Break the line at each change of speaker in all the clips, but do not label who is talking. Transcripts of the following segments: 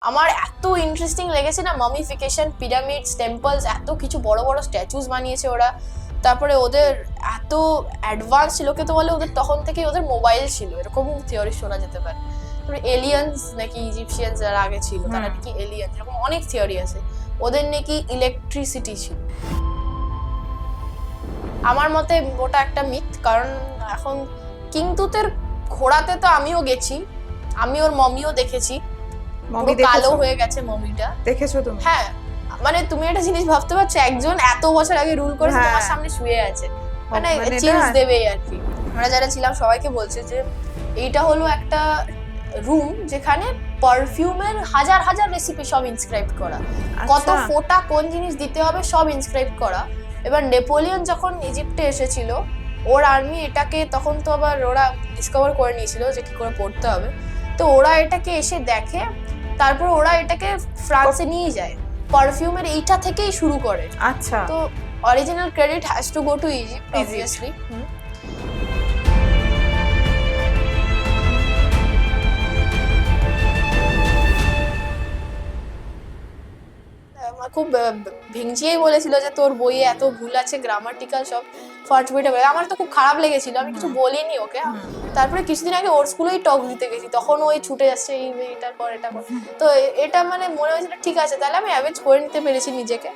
আমার এত ইন্টারেস্টিং লেগেছে না, মামিফিকেশন, পিরামিডস, টেম্পলস, এত কিছু বড় বড় স্ট্যাচুস বানিয়েছে ওরা। তারপরে ওদের এত অ্যাডভান্স ছিল, কে তো বলে ওদের তখন থেকেই ওদের মোবাইল ছিল, এরকম থিওরি শোনা যেতে পারে। তারপরে এলিয়েন্স নাকি, ইজিপশিয়ান যারা আগে ছিল তারা নাকি এলিয়েন্স, এরকম অনেক থিওরি আছে। ওদের নাকি ইলেকট্রিসিটি ছিল। আমার মতে ওটা একটা মিথ, কারণ এখন কিংতুতের ঘোড়াতে তো আমিও গেছি, আমি ওর মমিও দেখেছি, পুরো কালো হয়ে গেছে মমিটা।
দেখেছো তুমি?
হ্যাঁ, মানে তুমি একটা জিনিস ভাবতে পারছো, একজন এত বছর আগে রুল করেছে তোমার সামনে শুয়ে আছে, মানে চিলস দেবেই আর কি। আমরা যারা ছিলাম সবাইকে বলছে যে এইটা হলো একটা রুম যেখানে পারফিউমের হাজার হাজার রেসিপি সব ইনস্ক্রাইব করা, কত ফোঁটা কোন জিনিস দিতে হবে সব ইনস্ক্রাইব করা। এবার নেপোলিয়ন যখন ইজিপ্টে এসেছিল, ওর আর্মি এটাকে তখন তো আবার ওরা ডিসকভার করে নিয়েছিল যে কি করে পড়তে হবে, তো ওরা এটাকে এসে দেখে, তারপর ওরা এটাকে ফ্রান্সে নিয়ে যায়। পারফিউমের এইটা থেকেই শুরু করে।
আচ্ছা,
তো original credit has to go to Egypt obviously. খুব ভিংচিয়েই বলেছিল যে তোর বইয়ে এত ভুল আছে, গ্রামাটিক্যাল সব ফার্স্ট বইটা। আমার তো খুব খারাপ লেগেছিল, আমি কিছু বলিনি ওকে। তারপরে কিছুদিন আগে ওর স্কুলেই টক দিতে গেছি, তখন ওই ছুটে যাচ্ছে এটা কর এটা কর। তো এটা মানে মনে হয়েছিল ঠিক আছে, তাহলে আমি অ্যাভেজ করে নিতে পেরেছি নিজেকে।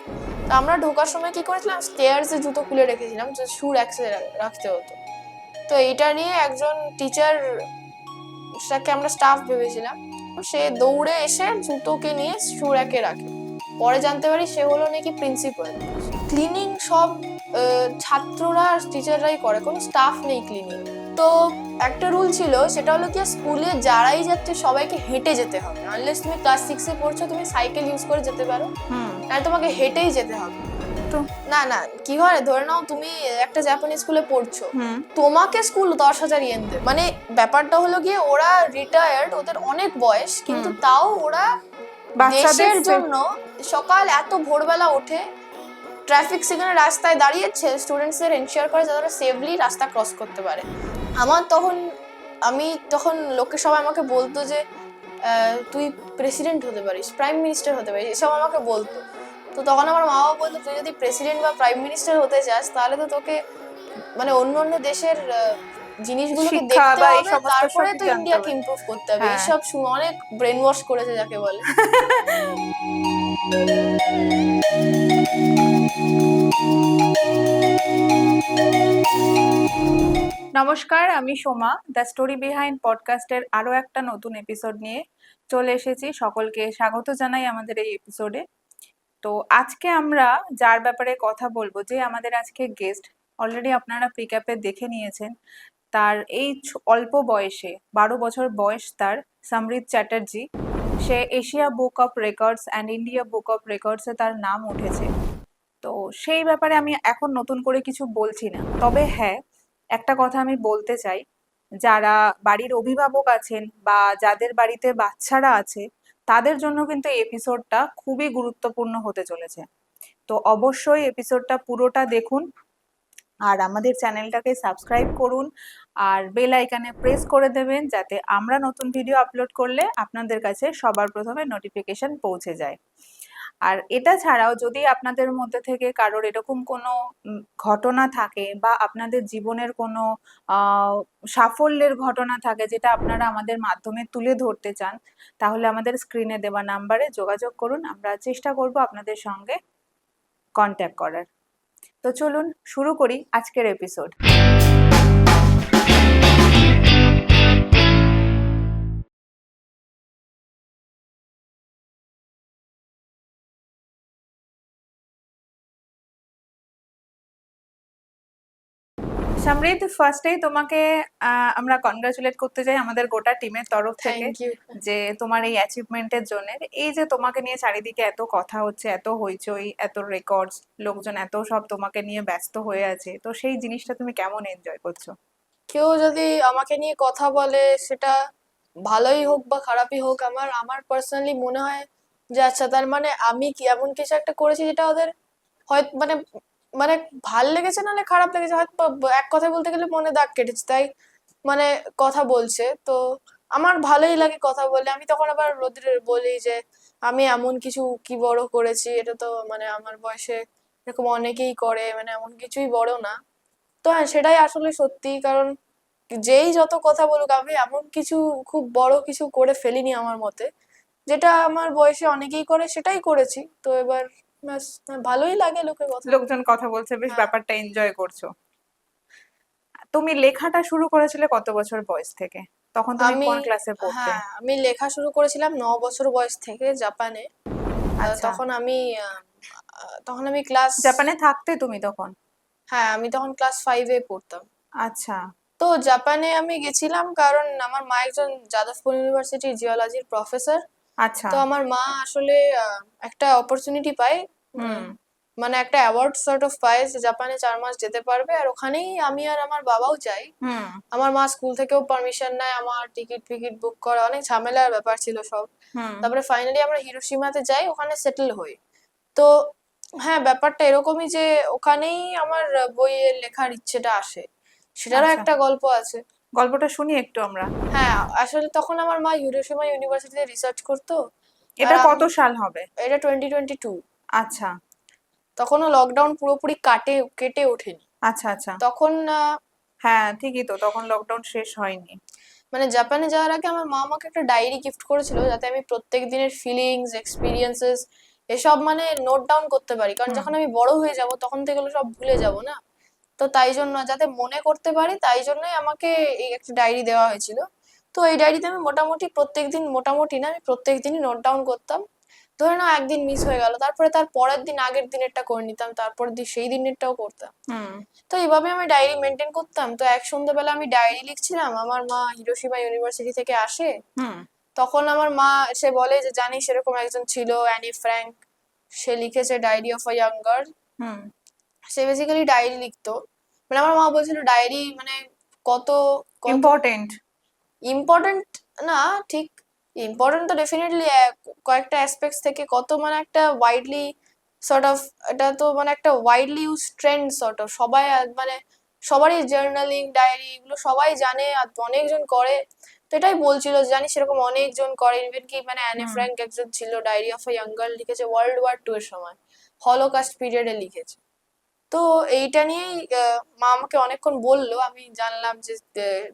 তো আমরা ঢোকার সময় কি করেছিলাম, স্টেয়ার্সে জুতো খুলে রেখেছিলাম, যে শু র্যাকে রাখতে হতো। তো এইটা নিয়ে একজন টিচার, সেটাকে আমরা স্টাফ ভেবেছিলাম, সে দৌড়ে এসে জুতোকে নিয়ে শু র্যাকে রাখে। পরে জানতে পারি সে হলো নাকি প্রিন্সিপাল। ক্লিনিং সব ছাত্ররা আর টিচাররাই করে, কোনো স্টাফ নেই ক্লিনিং। তো একটা রুল ছিল, সেটা হলো কি স্কুলে যারাই যাচ্ছে সবাইকে হেঁটে যেতে হবে, আনলেস তুমি ক্লাস 6 এ পড়ছো তুমি সাইকেল ইউজ করে যেতে পারো, আর তোমাকে হেঁটেই যেতে হবে। না না, কি হয়, ধরে নাও তুমি একটা জাপানি স্কুলে পড়ছো, তোমাকে স্কুল 10,000 ইয়েন দেবে। মানে ব্যাপারটা হলো গিয়ে ওরা রিটায়ার্ড, ওদের অনেক বয়স, কিন্তু তাও ওরা দেশের জন্য সকাল এত ভোরবেলা ওঠে, ট্রাফিক সিগন্যালে রাস্তায় দাঁড়িয়েছে, স্টুডেন্টসদের এনশিওর করে যাতে সেফলি রাস্তা ক্রস করতে পারে। আমি তখন লোকে সবাই আমাকে বলতো যে তুই প্রেসিডেন্ট হতে পারিস, প্রাইম মিনিস্টার হতে পারিস, এসব আমাকে বলতো। তো তখন আমার মা বাবা বলতো, তুই যদি প্রেসিডেন্ট বা প্রাইম মিনিস্টার হতে চাস তাহলে তো তোকে মানে অন্য অন্য দেশের জিনিসগুলোকে দেখতে হবে, তারপরে তো ইন্ডিয়াকে ইমপ্রুভ করতে হবে। এইসব অনেক ব্রেন ওয়াশ করেছে যাকে বলে।
নমস্কার, আমি সোমা, দ্য স্টোরি বিহাইন্ড পডকাস্টের আরো একটা নতুন এপিসোড নিয়ে চলে এসেছি। সকলকে স্বাগত জানাই আমাদের এই এপিসোডে। তো আজকে আমরা যার ব্যাপারে কথা বলবো, যে আমাদের আজকে গেস্ট, অলরেডি আপনারা প্রিক্যাপে দেখে নিয়েছেন, তার এই অল্প বয়সে 12 বছর বয়স তার, সমৃদ্ধ চ্যাটার্জি। সে Asia book of records and India book of রেকর্ডসে তার নাম উঠেছে। তো সেই ব্যাপারে আমি এখন নতুন করে কিছু বলছি না, তবে হ্যাঁ, একটা কথা আমি বলতে চাই, যারা বাড়ির অভিভাবক আছেন বা যাদের বাড়িতে বাচ্চারা আছে, তাদের জন্য কিন্তু এই এপিসোডটা খুবই গুরুত্বপূর্ণ হতে চলেছে। তো অবশ্যই এপিসোডটা পুরোটা দেখুন, আর আমাদের চ্যানেলটাকে সাবস্ক্রাইব করুন, আর বেল আইকনে প্রেস করে দেবেন, যাতে আমরা নতুন ভিডিও আপলোড করলে আপনাদের কাছে সবার প্রথমে নোটিফিকেশন পৌঁছে যায়। আর এটা ছাড়াও যদি আপনাদের মধ্যে থেকে কারোর এরকম কোনো ঘটনা থাকে, বা আপনাদের জীবনের কোনো সাফল্যের ঘটনা থাকে যেটা আপনারা আমাদের মাধ্যমে তুলে ধরতে চান, তাহলে আমাদের স্ক্রিনে দেওয়া নাম্বারে যোগাযোগ করুন, আমরা চেষ্টা করব আপনাদের সঙ্গে কন্ট্যাক্ট করার। তো চলুন শুরু করি আজকের এপিসোড। সমৃদ্ধ, ফার্স্টেই তোমাকে আমরা কনগ্রাচুলেট করতে চাই আমাদের গোটা টিমের তরফ থেকে, যে তোমার এই অ্যাচিভমেন্টের জন্য। এই যে তোমাকে নিয়ে চারিদিকে এত কথা হচ্ছে, এত হইচই, এত রেকর্ডস, লোকজন এত সব তোমাকে নিয়ে ব্যস্ত হয়ে আছে, তো সেই জিনিসটা তুমি কেমন এনজয় করছো?
কেউ যদি আমাকে নিয়ে কথা বলে, সেটা ভালোই হোক বা খারাপই হোক, আমার পার্সোনালি মনে হয় যে আচ্ছা, তার মানে আমি কি এমন কিছু একটা করেছি যেটা ওদের হয়তো মানে মানে ভাল লেগেছে, নাহলে খারাপ লেগেছে, হয়তো এক কথায় বলতে গেলে মনে দাগ কেটেছে, তাই মানে কথা বলছে। তো আমার ভালোই লাগে কথা বলে। আমি তখন আবার ওদের বলি যে আমি এমন কিছু কি বড় করেছি, এটা তো মানে আমার বয়সে এরকম অনেকেই করে, মানে এমন কিছুই বড় না। তো হ্যাঁ, সেটাই আসলে সত্যি। কারণ যেই যত কথা বলুক, আমি এমন কিছু খুব বড় কিছু করে ফেলিনি আমার মতে। যেটা আমার বয়সে অনেকেই করে সেটাই করেছি। তো এবার ব্যাস, ভালোই লাগে লোকে কথা বলতে।
লোকজন কথা বলছে, বেশ
হ্যাঁ
ব্যাপারটা এনজয় করছো। তুমি লেখাটা শুরু করেছিলে কত বছর বয়স থেকে? তখন তুমি
আমি
কোন ক্লাসে পড়তে?
হ্যাঁ, আমি লেখা শুরু করেছিলাম 9 বছর বয়স থেকে জাপানে।
আচ্ছা,
তখন আমি তখন আমি ক্লাস
জাপানে থাকতে তুমি তখন?
হ্যাঁ, আমি তখন ক্লাস 5-এ পড়তাম।
আচ্ছা,
তো জাপানে আমি গেছিলাম কারণ আমার মা একজন যাদবপুর ইউনিভার্সিটির জিওলজির প্রফেসর।
আচ্ছা।
তো আমার মা আসলে একটা অপরচুনিটি পায়,
হুম,
মানে একটা অ্যাওয়ার্ড সর্ট অফ পায় যে জাপানে 4 মাস যেতে পারবে, আর ওখানেই আমি আর আমার বাবাও যাই।
হুম,
আমার মা স্কুল থেকেও পারমিশন নেয়, আমার টিকিট ফিকিট বুক করা অনেক ঝামেলার ব্যাপার ছিল সব।
হুম,
তারপরে ফাইনালি আমরা হিরোশিমাতে যাই, ওখানে সেটেল হই। তো হ্যাঁ, ব্যাপারটা এরকমই যে ওখানেই আমার বইয়ের লেখার ইচ্ছেটা আসে। সেটারও
আচ্ছা।
একটা গল্প আছে।
গল্পটা শুনি একটু আমরা।
হ্যাঁ, আসলে তখন আমার মা হিরোশিমা ইউনিভার্সিটিতে রিসার্চ করতো। আর
এটা কত সাল হবে?
এটা 2022।
আচ্ছা,
তখনও লকডাউন পুরোপুরি কেটে ওঠেনি।
আচ্ছা, আচ্ছা।
তখন
হ্যাঁ, ঠিকই তো, তখন লকডাউন শেষ হয়নি।
মানে জাপানে যাওয়ার আগে আমার মা আমাকে একটা ডায়েরি গিফট করেছিল, যাতে আমি প্রত্যেক দিনের ফিলিংস, এক্সপিরিয়েন্সেস এসব মানে নোট ডাউন করতে পারি। কারণ
হুম,
যখন আমি বড় হয়ে যাব তখন তো এগুলো সব ভুলে যাব না। তো তাই জন্য যাতে মনে করতে পারি, তাই জন্যই আমাকে এই একটা ডায়েরি দেওয়া হয়েছিল। তো এই ডায়েরিতে আমি মোটামুটি প্রত্যেকদিন, মোটামুটি না, আমি প্রত্যেক দিনই নোট ডাউন করতাম। ধরে নাও একদিন মিস হয়ে গেল, তারপরে তার পরের দিন আগের দিনেরটা করে নিতাম, তারপরের দিন সেই দিনেরটাও করতাম।
হুম,
তো এইভাবে আমি ডায়েরি মেনটেন করতাম। তো এক সন্ধ্যাবেলা আমি ডায়েরি লিখছিলাম, আমার মা হিরোশিমা ইউনিভার্সিটি থেকে আসে।
হুম,
তখন আমার মা এসে বলে যে জানিস এরকম একজন ছিল অ্যানি ফ্র্যাঙ্ক, সে লিখেছে diary of a young girl.
Hmm,
সে বেসিক্যালি ডায়েরি লিখতো। মানে আমার মা বলছিল ডায়েরি মানে কত কত
ইম্পর্টেন্ট।
ইম্পর্টেন্ট না, ঠিক ইম্পর্টেন্ট তো ডেফিনেটলি কয়েকটা অ্যাসপেক্টস থেকে, কত মানে একটা ওয়াইডলি সর্ট অফ, এটা তো মানে একটা widely use trend sort of, সবাই মানে সবারই জার্নালিং ডায়েরি এগুলো সবাই জানে, আর অনেকজন করে। তো এটাই বলছিল যে জানিস এরকম অনেকজন করে, ইভেন কি মানে অ্যানি
হুম,
ফ্র্যাঙ্ক একজন ছিল, diary of a young girl লিখেছে World War II এর সময়, হলোকাস্ট পিরিয়ডে লিখেছে। তো এইটা নিয়েই মা আমাকে অনেকক্ষণ বললো, আমি জানলাম যে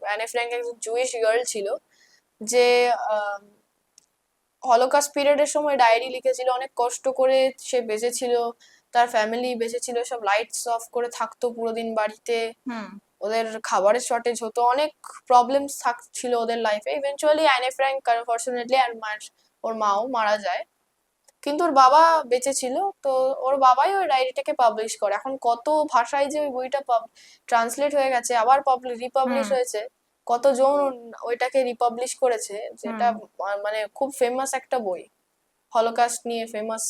অ্যানে ফ্র্যাঙ্ক একজন জুইশ গার্ল ছিল, যে হলোকাস্ট পিরিয়ডের সময় ডায়েরি লিখেছিল, অনেক কষ্ট করে সে বেঁচেছিল, তার ফ্যামিলি বেঁচেছিল, সব লাইটস অফ করে থাকতো পুরো দিন বাড়িতে,
হুম,
ওদের খাবারের শর্টেজ হতো, অনেক প্রবলেমস ছিল ওদের লাইফে। ইভেনচুয়ালি অ্যানে ফ্র্যাঙ্ক আনফরচুনেটলি আর ওর মাও মারা যায়, কিন্তু ওর বাবা বেঁচে ছিল। তো ওর বাবাই ওই ডায়েরিটাকে পাবলিশ করে। এখন কত ভাষায় যে ওই বইটা ট্রান্সলেট হয়ে গেছে, আবার রিপাবলিশ
হুম,
হয়েছে, কতজন ওইটাকে রিপাবলিশ করেছে, যেটা
হুম।
মানে খুব ফেমাস একটা বই, হলোকাস্ট নিয়ে ফেমাস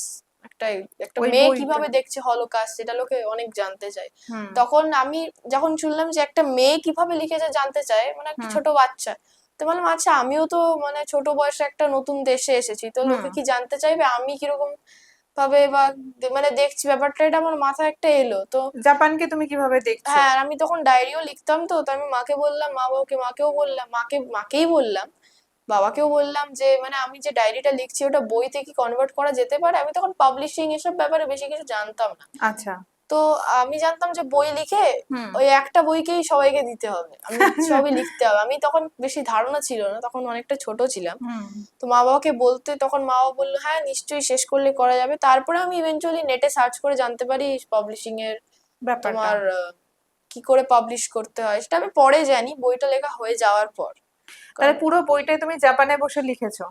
একটা। একটা
ওই
মেয়ে
বইটা।
কিভাবে দেখছে হলোকাস্ট, যেটা লোকে অনেক জানতে চায়।
হুম,
তখন আমি যখন শুনলাম যে একটা মেয়ে কিভাবে লিখেছে জানতে চায়, মানে একটা
হুম,
ছোট বাচ্চা, তো বললাম আচ্ছা, আমিও তো মানে ছোট বয়সে একটা নতুন দেশে এসেছি, তো
হুম।
লোকে কি জানতে চাইবে আমি কিরকম ভাবে বা মানে দেখছি ব্যাপারটা, এটা আমার মাথায় একটা এলো। তো
জাপানকে তুমি কিভাবে দেখছো?
হ্যাঁ, আর আমি তখন ডায়েরিও লিখতাম। তো আমি মাকে বললাম, মা বাবাকে, মাকেও বললাম, মাকেই বললাম, বাবাকেও বললাম যে মানে আমি যে ডায়েরিটা লিখছি ওটা বইতে কি কনভার্ট করা যেতে পারে। আমি তখন পাবলিশিং এসব ব্যাপারে বেশি কিছু জানতাম না।
আচ্ছা।
তো আমি জানতাম যে বই লিখে
হুম।
ওই একটা বইকেই সবাইকে দিতে হবে, আমি সবই লিখতে হবে। আমি তখন বেশি ধারণা ছিল না, তখন অনেকটা ছোট ছিলাম।
হুম,
তো মা বাবাকে বলতে তখন মা বাবা বললো হ্যাঁ নিশ্চয়ই, শেষ করলে করা যাবে। তারপরে আমি ইভেনচুয়ালি নেটে সার্চ করে জানতে পারি পাবলিশিং এর
ব্যাপারটা।
তোমার কি করে পাবলিশ করতে হয়, সেটা আমি পরে জানি বইটা লেখা হয়ে যাওয়ার পর।
তাহলে
কারণ
পুরো বইটাই তুমি জাপানে বসে লিখেছো?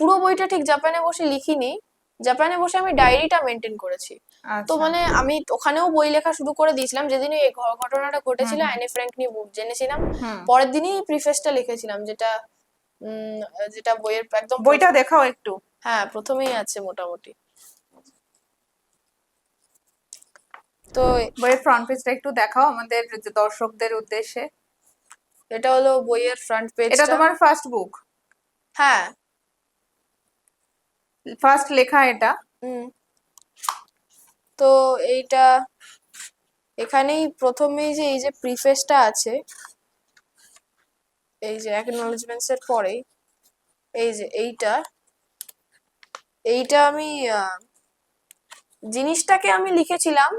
পুরো বইটা ঠিক জাপানে বসে লিখিনি, জাপানে বসে আমি ডায়েরিটা মেনটেন করেছি। তো
আচ্ছা।
মানে আমি ওখানেও বই লেখা শুরু করে দিয়েছিলাম, যেদিন এই ঘটনাটা
হুম,
ঘটেছিল
হুম,
অ্যানি ফ্র্যাঙ্ক নিয়ে জেনেছিলাম,
হুম।
পরের দিনই প্রিফেসটা লিখেছিলাম, যেটা উম যেটা বইয়ের একদম
বইটা
প্রথম।
দেখাও একটু।
হ্যাঁ, প্রথমেই আছে মোটামুটি। তো
বইয়ের ফ্রন্ট পেজটা একটু দেখাও আমাদের যে দর্শকদের উদ্দেশ্যে।
এটা হলো বইয়ের ফ্রন্ট
এটা
পেজটা।
তোমার ফার্স্ট বুক?
হ্যাঁ।
ফার্স্ট লেখা এটা?
হুম। তো এইটা এখানেই প্রথমেই যে এই যে প্রিফেসটা আছে, এই যে অ্যাকনোলেজমেন্টস এর পরেই এই যে এইটা আমি জিনিসটাকে আমি লিখেছিলাম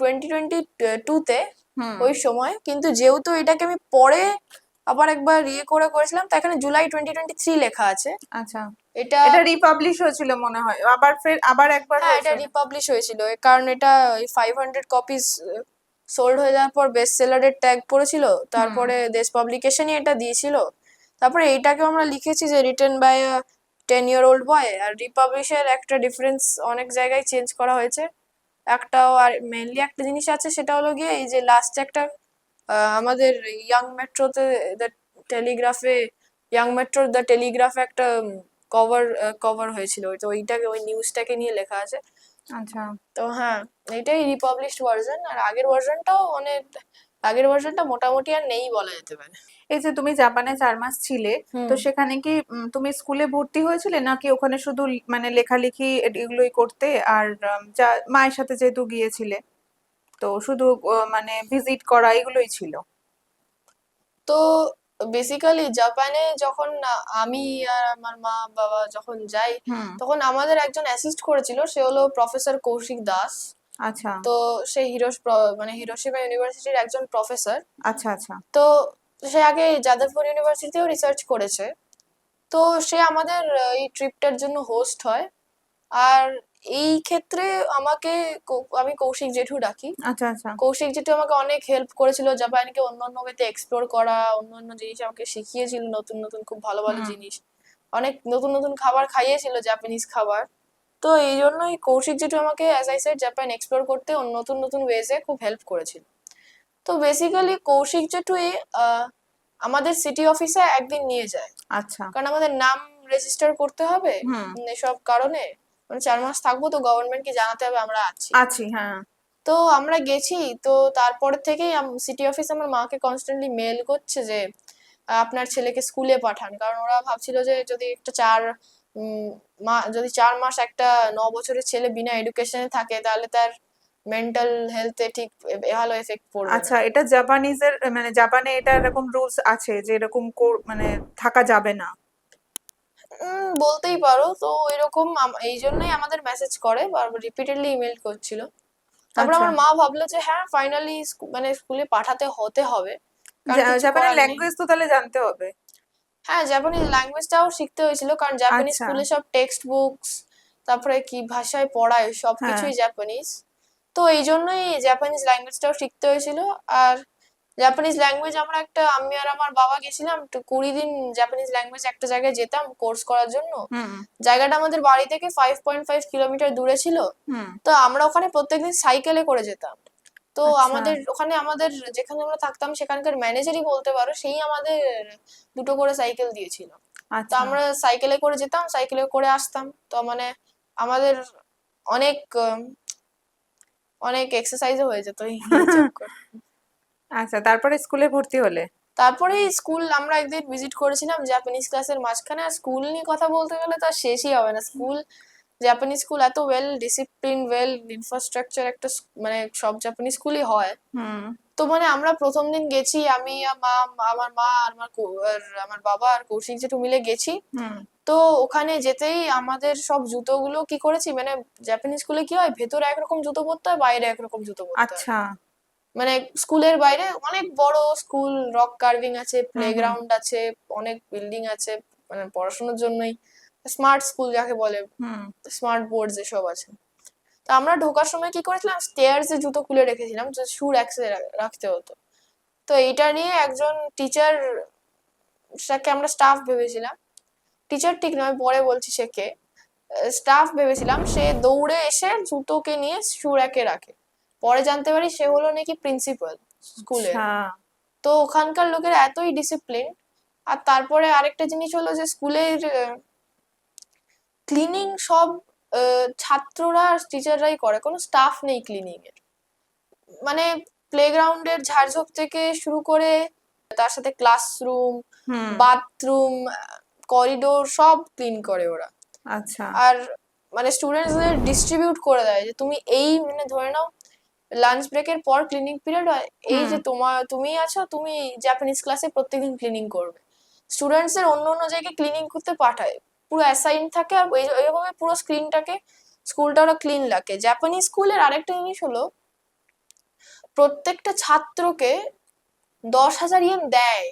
2022-তে
হুম।
ওই সময়, কিন্তু যেহেতু এটাকে আমি পরে আবার একবার করেছিলাম, তো এখানে জুলাই 2023 লেখা আছে।
আচ্ছা,
এটা
এটা রিপাবলিশ হয়েছিল মনে হয়, আবার একবার
হ্যাঁ, এটা
হয়েছিল।
রিপাবলিশ হয়েছিল, কারণ এটা 500 কপিজ সোল্ড হয়ে যাওয়ার পর বেস্ট সেলারের ট্যাগ পড়েছিল,
হুম।
তারপরে দেশ পাবলিকেশনই এটা দিয়েছিল। তারপরে এইটাকেও আমরা লিখেছি যে রিটেন বাই 10-year-old বয়, আর রিপাবলিশের একটা ডিফারেন্স অনেক জায়গায় চেঞ্জ করা হয়েছে। একটাও আর মেইনলি একটা জিনিস আছে, সেটা হলো গিয়ে এই যে লাস্ট একটা আমাদের ইয়াং মেট্রোতে টেলিগ্রাফে ইয়াং মেট্রোর দ্য টেলিগ্রাফে একটা কভার হয়েছিল, তো ওইটাকে ওই নিউজটাকে নিয়ে লেখা আছে।
আচ্ছা।
তো হ্যাঁ, এটাই রিপাবলিশড ভার্সন, আর আগের ভার্সনটা মোটামুটি আর নেই বলা যেতে পারে।
এই যে তুমি জাপানে 4 মাস ছিলে, তো
হুম।
সেখানে কি তুমি স্কুলে ভর্তি হয়েছিলে, নাকি ওখানে শুধু মানে লেখালেখি এগুলোই করতে, আর যা মায়ের সাথে যেহেতু গিয়েছিলে তো শুধু মানে ভিজিট করা এগুলোই ছিল?
তো বেসিক্যালি জাপানে যখন আমি আর আমার মা বাবা যখন যাই,
হুম।
তখন আমাদের একজন অ্যাসিস্ট করেছিল, সে হলো প্রফেসর কৌশিক দাস।
আচ্ছা,
তো সে মানে হিরোশিমা ইউনিভার্সিটির একজন প্রফেসর।
আচ্ছা, আচ্ছা।
তো সে আগে যাদবপুর ইউনিভার্সিটিতেও রিসার্চ করেছে। তো সে আমাদের এই ট্রিপটার জন্য হোস্ট হয়। আর এই ক্ষেত্রে আমি কৌশিক জেঠু ডাকি।
আচ্ছা, আচ্ছা।
কৌশিক জেঠু আমাকে অনেক হেল্প করেছিল জাপানকে অন্যান্য ওয়েতে এক্সপ্লোর করা, অন্যান্য জিনিস আমাকে শিখিয়েছিল, নতুন নতুন খুব ভালো ভালো
হুম।
জিনিস, অনেক নতুন নতুন খাবার খাইয়েছিল, জাপানিজ খাবার। তো এই জন্যই কৌশিক জেঠু আমাকে as I said Japan explore করতে নতুন নতুন ওয়েজে খুব হেল্প করেছিল। তো বেসিক্যালি কৌশিক জেঠুই আমাদের সিটি অফিসে একদিন নিয়ে যায়,
আচ্ছা।
কারণ আমাদের নাম রেজিস্টার করতে হবে
হুম।
এসব কারণে। মানে 4 মাস থাকবো, তো গভর্নমেন্টকে জানাতে হবে আমরা আছি।
আছি, হ্যাঁ।
তো আমরা গেছি, তো তারপর থেকেই সিটি অফিস আমার মাকে কনস্ট্যান্টলি মেল করছে যে আপনার ছেলেকে স্কুলে পাঠান, কারণ ওরা ভাবছিল যে যদি একটা যদি 4 মাস একটা 9 বছরের ছেলে বিনা এডুকেশনে থাকে, তাহলে তার মেন্টাল হেলথে ঠিক ভালো এফেক্ট পড়বে না।
আচ্ছা, এটা জাপানিজের মানে জাপানে এটা এরকম রুলস আছে যে এরকম মানে থাকা যাবে না?
বলতেই পারো। তো এরকম এই জন্যই আমাদের মেসেজ করে, বারবার রিপিটেডলি ইমেল করছিল। তারপর
আচ্ছা।
আমার মা ভাবলো যে হ্যাঁ ফাইনালি মানে স্কুলে পাঠাতে হতে হবে, কারণ কিছু
জাপানের
করার নেই।
ল্যাঙ্গুয়েজ তো তাহলে জানতে হবে?
হ্যাঁ, জাপানিজ ল্যাঙ্গুয়েজটাও শিখতে হয়েছিল, কারণ জাপানিজ
আচ্ছা।
স্কুলে সব টেক্সট বুকস, তারপরে কি ভাষায় পড়ায়
হ্যাঁ।
সবকিছুই জাপানিজ। তো এই জন্যই জাপানিজ ল্যাঙ্গুয়েজটাও শিখতে হয়েছিল। আর জাপানিজ ল্যাঙ্গুয়েজ আমি আর আমার বাবা গেছিলাম তো 20 দিন জাপানিজ ল্যাঙ্গুয়েজ একটা জায়গায় যেতাম কোর্স করার জন্য।
হুম।
জায়গাটা আমাদের বাড়ি থেকে 5.5 কিলোমিটার দূরে ছিল।
হুম।
তো আমরা ওখানে প্রত্যেকদিন সাইকেলে করে যেতাম। তো
আচ্ছা,
আমাদের যেখানে আমরা থাকতাম সেখানকার ম্যানেজারই বলতে পারো, সেই আমাদের 2টো করে সাইকেল দিয়েছিল। তো
আচ্ছা।
আমরা সাইকেলে করে যেতাম, সাইকেলে করে আসতাম। তো মানে আমাদের অনেক অনেক এক্সারসাইজও হয়ে যেত এই চক্করে।
আচ্ছা, তারপরে স্কুলে ভর্তি হলে?
তারপরে স্কুল আমরা একদিন ভিজিট করেছিলাম জাপানিজ ক্লাসের মাঝখানে। আর স্কুল নিয়ে কথা বলতে গেলে তো আর শেষই হবে না। জাপানিজ স্কুল এত ওয়েল ডিসিপ্লিন, ওয়েল ইনফ্রাস্ট্রাকচার একটা মানে সব জাপানিজ স্কুলই হয়।
হুম।
তো মানে আমরা প্রথম দিন গেছি, আমি আর মা, আমার মা আর আমার বাবা আর কৌশিক জেঠু মিলে গেছি।
হুম।
তো ওখানে যেতেই আমাদের সব জুতোগুলো কি করেছি, মানে জাপানিজ স্কুলে কি হয়, ভেতরে একরকম জুতো পরতে হয়, বাইরে একরকম জুতো পরতে হয়।
আচ্ছা।
মানে স্কুলের বাইরে অনেক বড় স্কুল, রক কার্ভিং আছে,
হুম। হুম।
প্লেগ্রাউন্ড আছে, অনেক বিল্ডিং আছে, মানে পড়াশোনার জন্যই স্মার্ট স্কুল যাকে বলে,
হুম।
স্মার্ট বোর্ড যেসব আছে। তো আমরা ঢোকার সময় কি করেছিলাম, স্টেয়ার্সে জুতো খুলে রেখেছিলাম, যে শু র্যাক্সে রাখতে হতো। তো এইটা নিয়ে একজন টিচার, যাকে আমরা স্টাফ ভেবেছিলাম, টিচার ঠিক নয়, পরে বলছি সে কে, স্টাফ ভেবেছিলাম, সে দৌড়ে এসে জুতোকে নিয়ে শু র্যাকে রাখে। পরে জানতে পারি সে হলো নাকি প্রিন্সিপাল স্কুলের।
আচ্ছা।
তো ওখানকার লোকেরা এতই ডিসিপ্লিন। আর তারপরে আরেকটা জিনিস হলো যে স্কুলের ক্লিনিং সব ছাত্ররা আর টিচাররাই করে, কোনো স্টাফ নেই ক্লিনিং এর। মানে প্লেগ্রাউন্ডের ঝাড়ঝোপ থেকে শুরু করে, তার সাথে ক্লাসরুম,
হুম।
বাথরুম, করিডোর সব ক্লিন করে ওরা।
আচ্ছা।
আর মানে স্টুডেন্টসদের ডিস্ট্রিবিউট করে দেয় যে তুমি এই মানে ধরে নাও লাঞ্চ ব্রেকের পর ক্লিনিং পিরিয়ড হয়, এই
হুম।
যে তুমি আছো, তুমি জাপানিজ ক্লাসে প্রত্যেকদিন ক্লিনিং করবে। স্টুডেন্টস এর অন্য অন্য জায়গায় ক্লিনিং করতে পাঠায়, পুরো অ্যাসাইন থাকে, আর এইভাবে পুরো স্কুলটা ওরা ক্লিন রাখে। জাপানিজ স্কুলের আরেকটা জিনিস হলো প্রত্যেকটা ছাত্রকে 10,000 ইয়েন দেয়।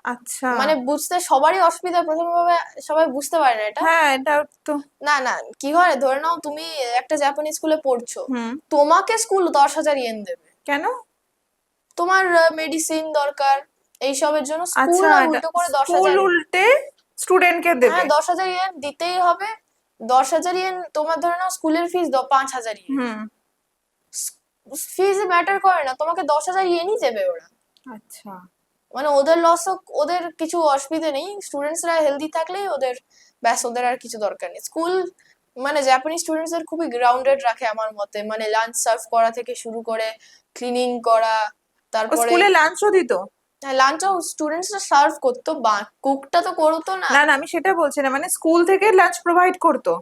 আচ্ছা,
মানে বুঝতে সবারই অসুবিধা, প্রথমে ভাবে সবাই বুঝতে পারে না এটা।
হ্যাঁ এটা তো।
না না, কি হয়, ধরে নাও তুমি একটা জাপানিজ স্কুলে পড়ছো,
হুম।
তোমাকে স্কুল 10,000 ইয়েন দেবে,
কেন?
তোমার মেডিসিন দরকার এইসবের জন্য স্কুল
আচ্ছা,
আর
এটা
উল্টো করে দশ
স্কুল
হাজার
উল্টে স্টুডেন্টকে দেবে?
হ্যাঁ 10,000 ইয়েন দিতেই হবে। 10,000 ইয়েন তোমার ধরে নাও স্কুলের ফিস 5,000 ইয়েন,
হুম।
ফিজ ম্যাটার করে না, তোমাকে 10,000 ইয়েনই দেবে ওরা।
আচ্ছা।
মানে ওদের লস হোক, ওদের কিছু অসুবিধা নেই, স্টুডেন্টসরা হেলদি থাকলেই ওদের ব্যাস, ওদের আর কিছু দরকার নেই। স্কুল মানে জাপানিজ স্টুডেন্টসদের খুবই গ্রাউন্ডেড রাখে আমার মতে, মানে লাঞ্চ সার্ভ করা থেকে শুরু করে ক্লিনিং করা,
ও
তারপরে
স্কুলে লাঞ্চও দিত?
লাঞ্চও স্টুডেন্টসরা সার্ভ করতো, বা কুকটা তো করতো না।
না না, আমি সেটা বলছি না, মানে স্কুল থেকে লাঞ্চ প্রোভাইড করতো?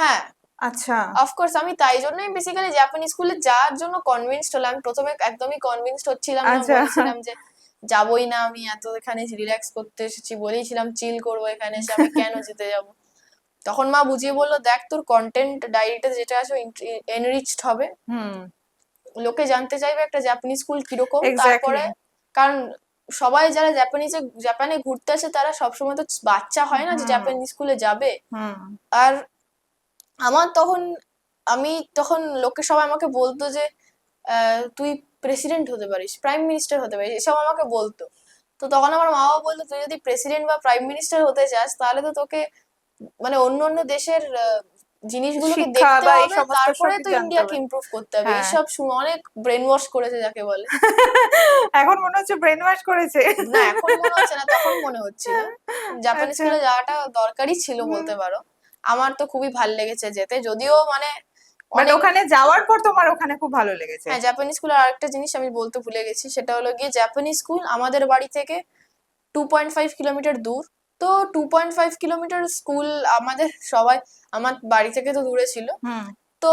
হ্যাঁ
আচ্ছা।
অফকোর্স, আমি তাই জন্যই বেসিক্যালি জাপানিজ স্কুলে যাওয়ার জন্য কনভিন্সড হলাম। আমি প্রথমে একদমই কনভিন্সড হচ্ছিলাম না,
আচ্ছা।
বলেছিলাম যে যাবই না, আমি এত এখানে রিল্যাক্স করতে এসেছি, বলেইছিলাম চিল করবো এখানে এসে, আমি কেন যেতে যাব। তখন মা বুঝিয়ে বললো, দেখ তোর কন্টেন্ট ডায়েরিতে যেটা আছে এনরিচড হবে,
হুম।
লোকে জানতে চাইবে একটা জাপানিজ স্কুল কিরকম। তারপরে
এক্স্যাক্টলি।
কারণ সবাই যারা জাপানে ঘুরতে আসে তারা সবসময় তো বাচ্চা হয় না যে
হুম।
জাপানিজ স্কুলে যাবে।
হুম।
আর আমার তখন, আমি তখন লোকে সবাই আমাকে বলতো যে তুই প্রেসিডেন্ট হতে পারিস, প্রাইম মিনিস্টার হতে পারিস, এসব আমাকে বলতো। তো তখন আমার মা বাবা বলতো, তুই যদি প্রেসিডেন্ট বা প্রাইম মিনিস্টার হতে চাস তাহলে তো তোকে মানে অন্য অন্য দেশের জিনিসগুলোকে
শিক্ষা
দেখতে
বা এই
হবে,
সমস্ত
তারপরে
সবই
তো
জানতে
ইন্ডিয়াকে
হবে।
ইমপ্রুভ করতে হবে।
হ্যাঁ।
এইসব অনেক ব্রেন ওয়াশ করেছে যাকে বলে।
এখন মনে হচ্ছে ব্রেন ওয়াশ করেছে।
না এখন মনে হচ্ছে না, তখন মনে হচ্ছিল। জাপানি
আচ্ছা।
স্কুলে যাওয়াটা দরকারই ছিল বলতে পারো। আমার তো খুবই ভাল লেগেছে যেতে, যদিও মানে
বাট
অনেক।
ওখানে যাওয়ার পর তোমার ওখানে খুব ভালো লেগেছে?
হ্যাঁ জাপানি স্কুলের আরেকটা জিনিস আমি বলতে ভুলে গেছি, সেটা হলো গিয়ে জাপানি স্কুল আমাদের বাড়ি থেকে 2.5 কিলোমিটার দূর। তো 2.5 কিলোমিটার স্কুল আমাদের সবাই, আমার বাড়ি থেকে তো দূরে ছিল।
হুম।
তো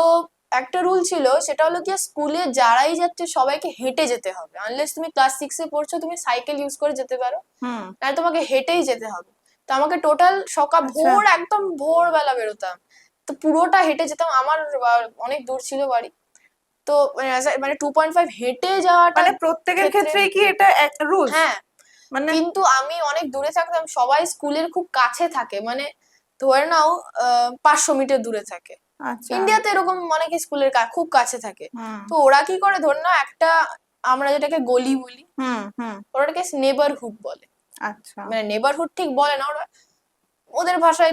একটা রুল ছিল, সেটা হলো গিয়ে স্কুলে যারাই যাচ্ছে সবাইকে হেঁটে যেতে হবে, আনলেস তুমি ক্লাস 6-এ পড়ছো তুমি সাইকেল ইউজ করে যেতে পারো,
হুম।
নাহলে তোমাকে হেঁটেই যেতে হবে। তো আমাকে সকাল
আচ্ছা।
একদম ভোরবেলা বেরোতাম, তো পুরোটা হেঁটে যেতাম। আমার অনেক দূর ছিল বাড়ি, তো মানে 2.5 হেঁটে যাওয়াটা
মানে প্রত্যেকের
ক্ষেত্রে।
ক্ষেত্রেই কি এটা এক রুলস?
হ্যাঁ,
মানে
কিন্তু আমি অনেক দূরে থাকতাম, সবাই স্কুলের খুব কাছে থাকে, মানে ধরে নাও 500 মিটার দূরে থাকে।
আচ্ছা।
ইন্ডিয়াতে এরকম অনেকে স্কুলের খুব কাছে থাকে।
হুম।
তো ওরা কি করে, ধরে নাও একটা, আমরা যেটাকে গলি বলি,
হুম। হুম।
ওটাকে নেবারহুড বলে।
আচ্ছা।
মানে নেবারহুড ঠিক বলে না ওরা, ওদের ভাষায়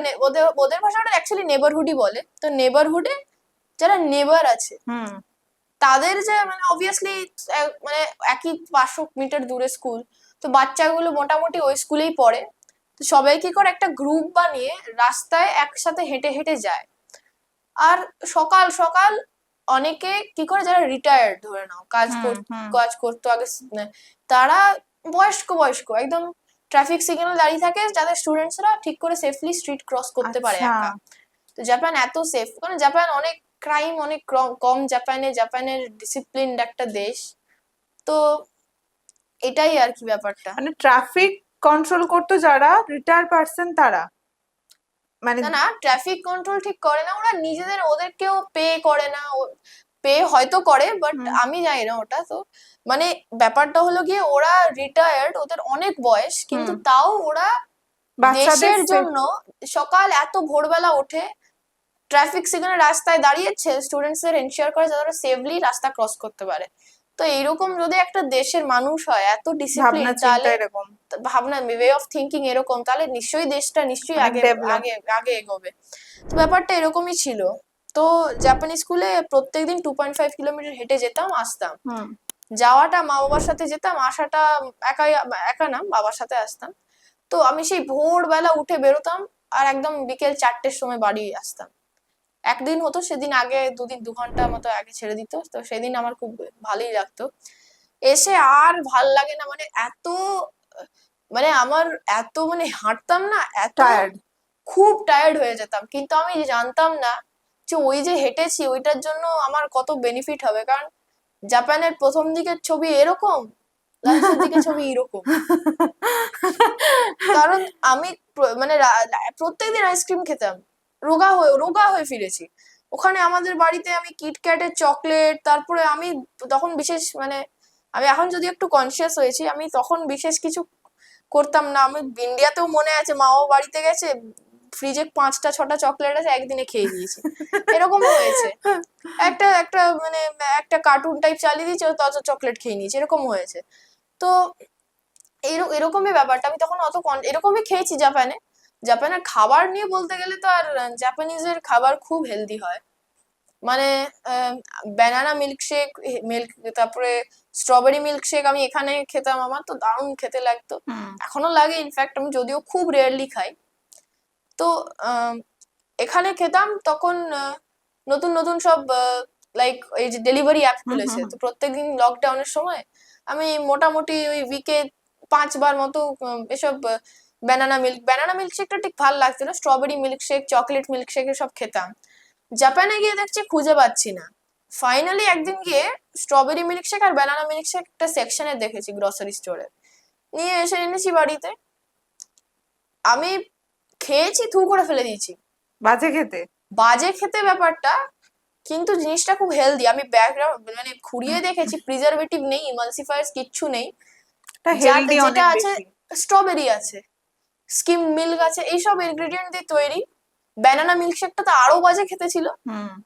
ওদের ভাষায় ওটা অ্যাকচুয়ালি নেবারহুডই বলে। তো নেবারহুডে যারা নেবার আছে
হুম।
তাদের যে মানে অবভিয়াসলি মানে একই 500 মিটার দূরে স্কুল, তো বাচ্চাগুলো মোটামুটি ওই স্কুলেই পড়ে। তো সবাই কি করে, একটা গ্রুপ বানিয়ে রাস্তায় একসাথে হেঁটে হেঁটে যায়। আর সকাল সকাল অনেকে কি করে, যারা রিটায়ার্ড ধরে নাও,
হুম। হুম।
কাজ করতো আগে, তারা বয়স্ক বয়স্ক একদম ট্রাফিক সিগন্যাল দাঁড়িয়ে থাকে, যাদের স্টুডেন্টসরা ঠিক করে সেফলি স্ট্রিট ক্রস করতে পারে
আচ্ছা।
একা। তো জাপান এত সেফ, কারণ জাপান অনেক ক্রাইম অনেক কম, জাপানের ডিসিপ্লিনড একটা দেশ। তো এটাই আর কি ব্যাপারটা।
মানে ট্রাফিক কন্ট্রোল করতো যারা রিটায়ার্ড পার্সন তারা? মানে
না না, ট্রাফিক কন্ট্রোল ঠিক করে না ওরা, নিজেদের ওদেরকেও পে করে না, পে হয়তো করে বাট
হুম।
আমি জানি না ওটা। তো মানে ব্যাপারটা হলো গিয়ে ওরা রিটায়ার্ড, ওদের অনেক বয়স, কিন্তু
হুম।
তাও ওরা
বাচ্চাদের
দেশের জন্য সকাল এত ভোরবেলা ওঠে, ট্রাফিক সিগন্যাল রাস্তায় দাঁড়িয়েছে, স্টুডেন্টসদের এনশিওর করে যাতে ওরা সেফলি রাস্তা ক্রস করতে পারে। তো এইরকম যদি একটা দেশের মানুষ হয় এত ডিসিপ্লিন,
ভাবনা চিন্তা
তাহলে
এরকম
ভাবনা ওয়ে অফ থিঙ্কিং এরকম, তাহলে নিশ্চয়ই দেশটা নিশ্চয়ই
অনেক
আগে
ডেভেলপ।
আগে আগে এগোবে। তো ব্যাপারটা এরকমই ছিল। তো জাপানি স্কুলে প্রত্যেকদিন 2.5 কিলোমিটার হেঁটে যেতাম, আসতাম।
হুম।
যাওয়াটা মা বাবার সাথে যেতাম, আসাটা একাই, একা না বাবার সাথে আসতাম। তো আমি সেই ভোরবেলা উঠে বেরোতাম, আর একদম বিকেল 4টের সময় বাড়ি আসতাম। একদিন হতো সেদিন আগে 2 ঘন্টা মতো আগে ছেড়ে দিত, তো সেদিন আমার খুব ভালোই লাগতো। এসে আর ভাল লাগে না, মানে এত মানে আমার এত মানে হাঁটতাম না এত,
টায়ার্ড?
খুব টায়ার্ড হয়ে যেতাম, কিন্তু আমি জানতাম না যে ওই যে হেঁটেছি ওইটার জন্য আমার কত বেনিফিট হবে। কারণ জাপানের প্রথম দিকের ছবি এরকম, লাঞ্চের দিকে ছবি এরকম। কারণ আমি মানে প্রত্যেকদিন আইসক্রিম খেতাম, রোগা হয়ে ফিরেছি। ওখানে আমাদের বাড়িতে আমি কিটক্যাটের চকলেট, তারপরে আমি তখন বিশেষ মানে আমি এখন যদি একটু কনসিয়াস হয়েছি, আমি তখন বিশেষ কিছু করতাম না। আমি ইন্ডিয়াতেও মনে আছে, মাও বাড়িতে গেছে, ফ্রিজে 5টা 6টা চকলেট আছে, একদিনে খেয়ে দিয়েছি, এরকমও হয়েছে। একটা একটা মানে একটা কার্টুন টাইপ চালিয়ে দিয়েছে, তত চকলেট খেয়ে নিয়েছি, এরকম হয়েছে। তো এরকমই ব্যাপারটা। আমি তখন অত এরকমই খেয়েছি জাপানে। জাপানের খাবার নিয়ে বলতে গেলে তো আর জাপানিজের খাবার খুব হেলদি হয়। মানে ব্যানানা মিল্কশেক, মিল্ক, তারপরে স্ট্রবেরি মিল্কশেক আমি এখানে খেতাম, আমার তো দারুণ খেতে লাগতো, এখনো লাগে ইনফ্যাক্ট, আমি যদিও খুব রেয়ারলি খাই। তো এখানে খেতাম তখন নতুন নতুন সব লাইক এই যে ডেলিভারি অ্যাপ খুলেছে, তো প্রত্যেকদিন লকডাউনের সময় আমি মোটামুটি ওই উইকে 5বার মতো এসব ব্যানানা মিল্কশেকটা ঠিক ভালো লাগছিল, স্ট্রবেরি মিল্কশেক, চকলেট মিল্কশেক এসব খেতাম। জাপানে গিয়ে দেখছি খুঁজে পাচ্ছি না। ফাইনালি একদিন গিয়ে স্ট্রবেরি মিল্কশেক আর ব্যানানা মিল্কশেক একটা সেকশনে দেখেছি গ্রসারি স্টোরে, নিয়ে এসে এনেছি বাড়িতে। আমি খেয়েছি, থু করে ফেলে দিয়েছি। বাজে খেতে ব্যাপারটা, কিন্তু জিনিসটা খুব হেলদি। আমি ব্যাকগ্রাউন্ড মানে খুঁড়িয়ে দেখেছি, প্রিজারভেটিভ নেই, ইমালসিফায়ার্স কিচ্ছু নেই, যেটা আছে স্ট্রবেরি আছে, স্কিম মিল্ক আছে, এইসব ইনগ্রেডিয়েন্ট দিয়ে তৈরি। ব্যানানা মিল্কশেকটা তো আরো বাজে খেতে ছিল,